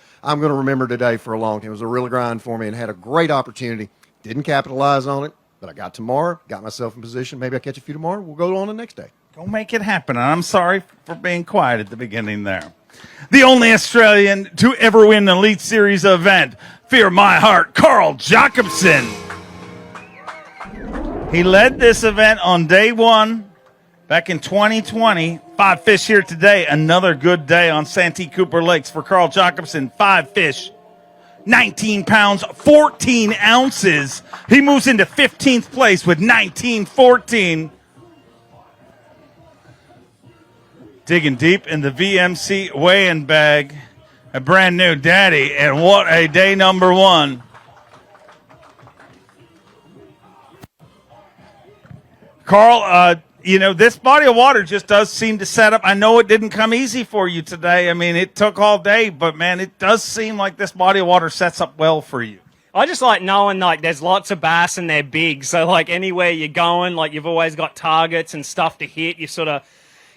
going to remember today for a long time. It was a real grind for me and had a great opportunity. Didn't capitalize on it, but I got tomorrow, got myself in position. Maybe I'll catch a few tomorrow. We'll go on the next day. Go make it happen, and I'm sorry for being quiet at the beginning there. The only Australian to ever win an Elite Series event, Fear My Heart, Carl Jacobson. He led this event on day 1 back in 2020. 5 fish here today. Another good day on Santee Cooper Lakes for Carl Jacobson. 5 fish, 19 pounds, 14 ounces. He moves into 15th place with 19-14. Digging deep in the VMC weighing bag. A brand new daddy, and what a day number 1. Carl, this body of water just does seem to set up. I know it didn't come easy for you today. I mean, it took all day, but, man, it does seem like this body of water sets up well for you. I just like knowing, there's lots of bass and they're big. So, anywhere you're going, you've always got targets and stuff to hit. You sort of,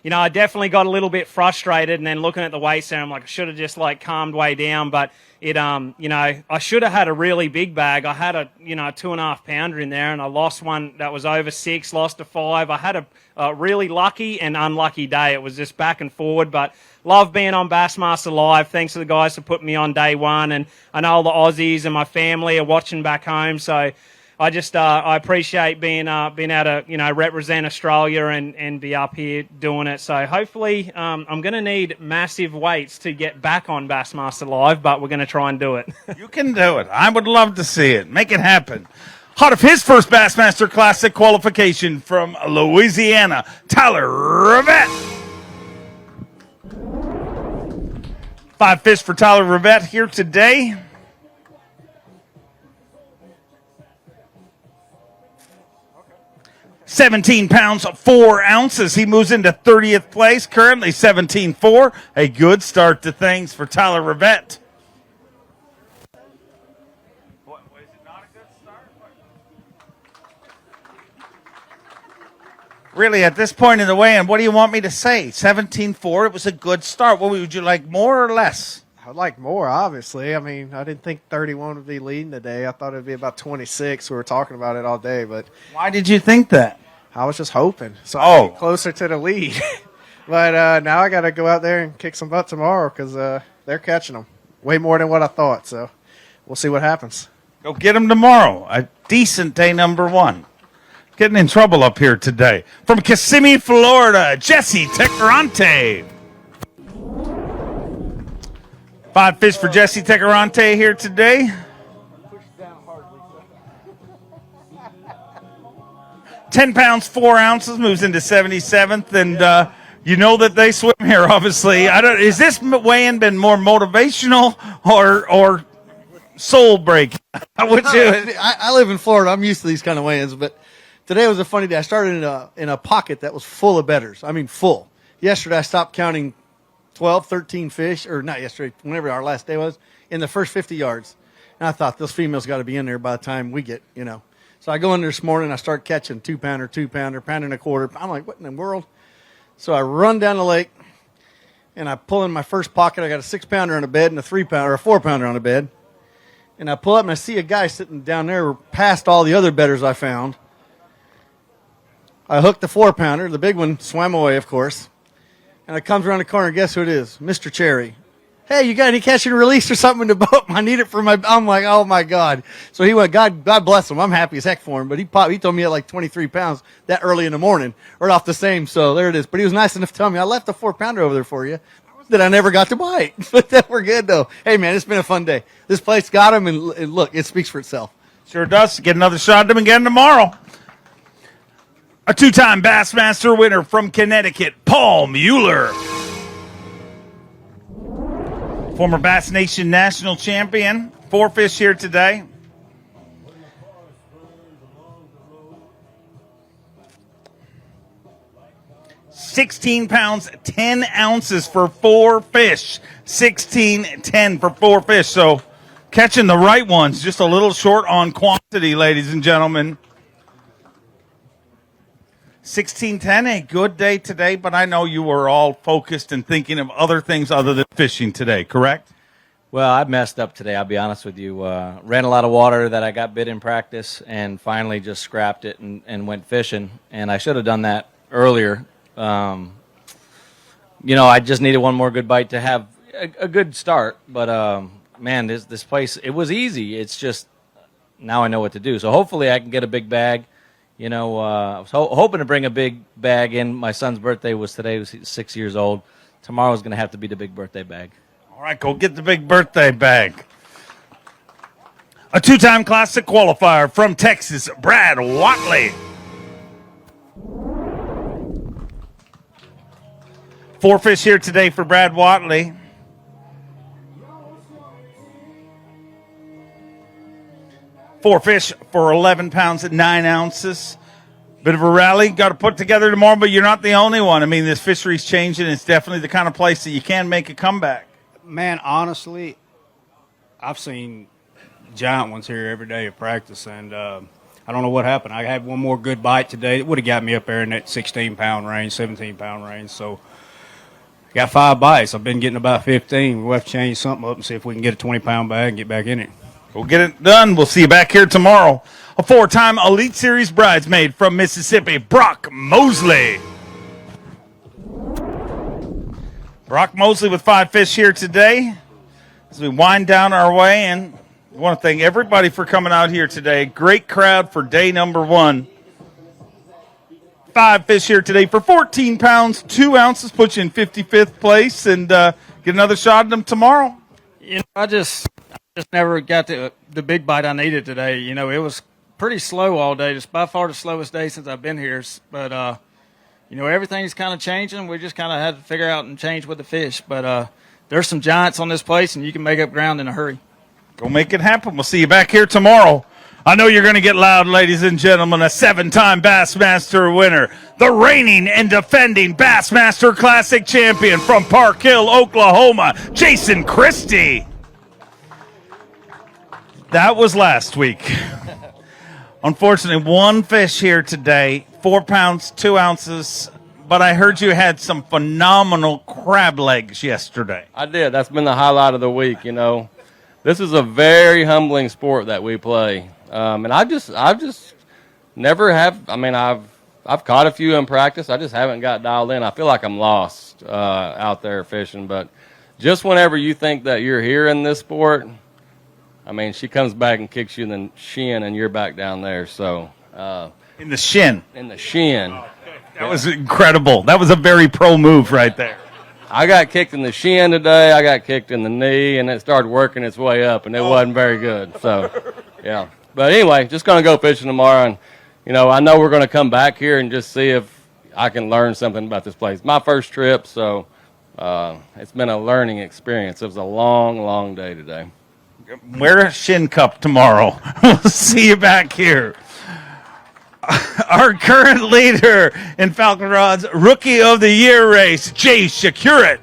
I definitely got a little bit frustrated, and then looking at the weigh center, I'm like, I should have just, calmed way down. But it, I should have had a really big bag. I had a 2.5 pounder in there, and I lost one that was over 6, lost a 5. I had a really lucky and unlucky day. It was just back and forward, but love being on Bassmaster Live. Thanks to the guys for putting me on day 1, and I know all the Aussies and my family are watching back home, so I appreciate being able to represent Australia and be up here doing it. So hopefully I'm going to need massive weights to get back on Bassmaster Live, but we're going to try and do it. You can do it. I would love to see it. Make it happen. Hot of his first Bassmaster Classic qualification from Louisiana, Tyler Rivette. 5 fish for Tyler Rivette here today. £17, 4 ounces. He moves into 30th place, currently 17-4. A good start to things for Tyler Rivette. Really, at this point in the weigh-in, what do you want me to say? 17-4, it was a good start. What would you like, more or less? I'd like more, obviously. I mean, I didn't think 31 would be leading today. I thought it would be about 26. We were talking about it all day, but why did you think that? I was just hoping. So I get closer to the lead. But now I got to go out there and kick some butt tomorrow because they're catching them way more than what I thought. So we'll see what happens. Go get them tomorrow. A decent day number 1. Getting in trouble up here today. From Kissimmee, Florida, Jesse Tecarante. 5 fish for Jesse Tecarante here today. £10, 4 ounces, moves into 77th, and you know that they swim here, obviously. Is this weigh-in been more motivational or soul break? I live in Florida. I'm used to these kind of weigh-ins, but today was a funny day. I started in a pocket that was full of bettors. I mean, full. Yesterday, I stopped counting 12, 13 fish, or not yesterday, whenever our last day was, in the first 50 yards. And I thought, those females got to be in there by the time we get, So I go in there this morning, I start catching 2-pounder, 2-pounder, pound and a quarter. I'm like, what in the world? So I run down the lake, and I pull in my first pocket. I got a 6-pounder on a bed and a 3-pounder, a 4-pounder on a bed. And I pull up, and I see a guy sitting down there past all the other bettors I found. I hooked the 4-pounder. The big one swam away, of course. And it comes around the corner, and guess who it is? Mr. Cherry. Hey, you got any catch and release or something in the boat? I need it for my... I'm like, oh, my God. So he went, God bless him. I'm happy as heck for him. But he told me he had like 23 pounds that early in the morning. Right off the same, so there it is. But he was nice enough to tell me, I left the 4-pounder over there for you that I never got to bite. But that we're good, though. Hey, man, it's been a fun day. This place got him, and look, it speaks for itself. Sure does. Get another shot at him again tomorrow. A 2-time Bassmaster winner from Connecticut, Paul Mueller. Former Bass Nation national champion. 4 fish here today. £16, 10 ounces for 4 fish. 16.10 for 4 fish. So catching the right ones, just a little short on quantity, ladies and gentlemen. 16:10, a good day today, but I know you were all focused and thinking of other things other than fishing today, correct? Well, I messed up today, I'll be honest with you. Ran a lot of water that I got bit in practice and finally just scrapped it and went fishing. And I should have done that earlier. I just needed one more good bite to have a good start. But, man, this place, it was easy. It's just now I know what to do. So hopefully I can get a big bag. I was hoping to bring a big bag in. My son's birthday was today. He was 6 years old. Tomorrow's going to have to be the big birthday bag. All right, go get the big birthday bag. A 2-time Classic qualifier from Texas, Brad Watley. 4 fish here today for Brad Watley. Four fish for 11 pounds at 9 ounces. Bit of a rally. Got to put together tomorrow, but you're not the only one. I mean, this fishery's changing. It's definitely the kind of place that you can make a comeback. Man, honestly, I've seen giant ones here every day at practice, and I don't know what happened. I had one more good bite today. It would have got me up there in that 16-pound range, 17-pound range. So I got 5 bites. I've been getting about 15. We'll have to change something up and see if we can get a 20-pound bag and get back in it. We'll get it done. We'll see you back here tomorrow. A 4-time Elite Series bridesmaid from Mississippi, Brock Mosley. Brock Mosley with 5 fish here today as we wind down our way and I want to thank everybody for coming out here today. Great crowd for day number 1. 5 fish here today for 14 pounds, 2 ounces, put you in 55th place, and get another shot at them tomorrow. You know, I just never got the big bite I needed today. You know, it was pretty slow all day. It's by far the slowest day since I've been here. But, you know, everything's kind of changing. We just kind of had to figure out and change with the fish. But there's some giants on this place, and you can make up ground in a hurry. Go make it happen. We'll see you back here tomorrow. I know you're going to get loud, ladies and gentlemen. A 7-time Bassmaster winner, the reigning and defending Bassmaster Classic champion from Park Hill, Oklahoma, Jason Christie. That was last week. Unfortunately, 1 fish here today, 4 pounds, 2 ounces. But I heard you had some phenomenal crab legs yesterday. I did. That's been the highlight of the week, you know. This is a very humbling sport that we play. And I've just never have. I mean, I've caught a few in practice. I just haven't got dialed in. I feel like I'm lost out there fishing. But just whenever you think that you're here in this sport, I mean, she comes back and kicks you in the shin, and you're back down there. So in the shin. In the shin. That was incredible. That was a very pro move right there. I got kicked in the shin today. I got kicked in the knee, and it started working its way up, and it wasn't very good. So, yeah. But anyway, just going to go fishing tomorrow, and, you know, I know we're going to come back here and just see if I can learn something about this place. My first trip, so it's been a learning experience. It was a long, long day today. Wear a shin cup tomorrow. We'll see you back here. Our current leader in Falcon Rod's Rookie of the Year race, Jay Shakurit.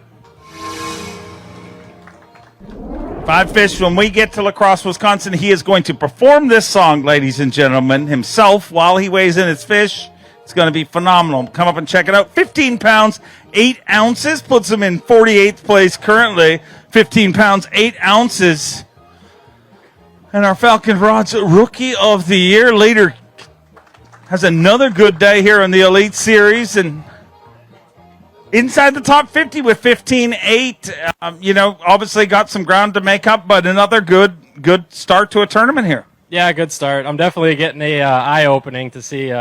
5 fish. When we get to La Crosse, Wisconsin, he is going to perform this song, ladies and gentlemen, himself while he weighs in his fish. It's going to be phenomenal. Come up and check it out. 15 pounds, 8 ounces, puts him in 48th place currently. 15 pounds, 8 ounces. And our Falcon Rod's Rookie of the Year leader has another good day here in the Elite Series and inside the top 50 with 15-8. You know, obviously got some ground to make up, but another good start to a tournament here. Yeah, good start. I'm definitely getting a eye-opening to see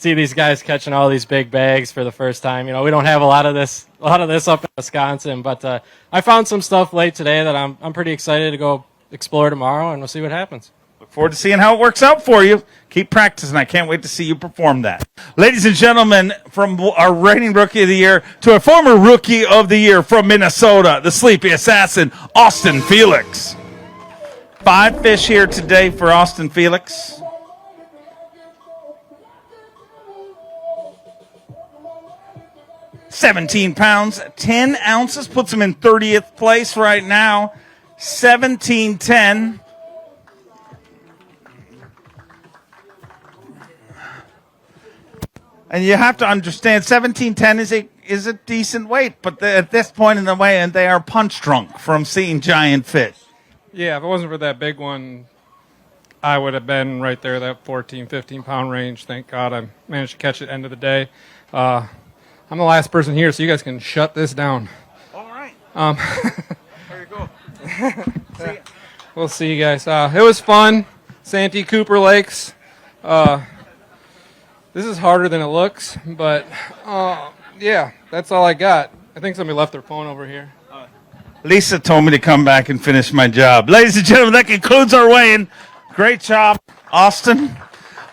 these guys catching all these big bags for the first time. You know, we don't have a lot of this up in Wisconsin, but I found some stuff late today that I'm pretty excited to go explore tomorrow, and we'll see what happens. Look forward to seeing how it works out for you. Keep practicing. I can't wait to see you perform that. Ladies and gentlemen, from our reigning Rookie of the Year to a former Rookie of the Year from Minnesota, the Sleepy Assassin, Austin Felix. 5 fish here today for Austin Felix. $17 pounds, 10 ounces, puts him in 30th place right now. 17-10. And you have to understand, 17-10 is a decent weight, but at this point in the weigh-in, they are punch drunk from seeing giant fish. Yeah, if it wasn't for that big one, I would have been right there, that 14, 15-pound range. Thank God I managed to catch it at the end of the day. I'm the last person here, so you guys can shut this down. All right. There you go. We'll see you guys. It was fun. Santee Cooper Lakes. This is harder than it looks, but yeah, that's all I got. I think somebody left their phone over here. Lisa told me to come back and finish my job. Ladies and gentlemen, that concludes our weigh-in. Great job, Austin.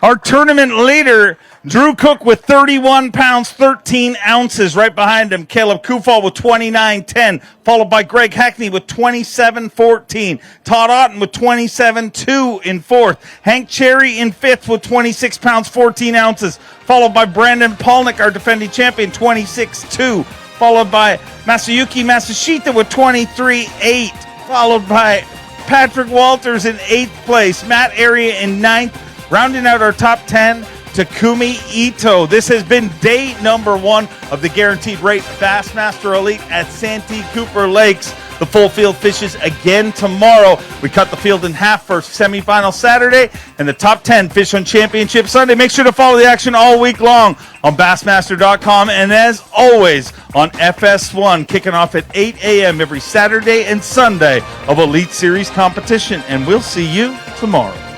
Our tournament leader, Drew Cook, with 31 pounds, 13 ounces. Right behind him, Caleb Kufal with 29.10, followed by Greg Hackney with 27.14. Todd Otten with 27.2 in 4th. Hank Cherry in 5th with 26 pounds, 14 ounces, followed by Brandon Pollinik, our defending champion, 26.2. Followed by Masayuki Masashita with 23.8. Followed by Patrick Walters in 8th place. Matt Area in 9th. Rounding out our top 10, Takumi Ito. This has been day number 1 of the Guaranteed Rate Bassmaster Elite at Santee Cooper Lakes. The full field fishes again tomorrow. We cut the field in half for semifinal Saturday, and the top 10 fish on Championship Sunday. Make sure to follow the action all week long on Bassmaster.com, and as always on FS1, kicking off at 8 a.m. every Saturday and Sunday of Elite Series competition. And we'll see you tomorrow.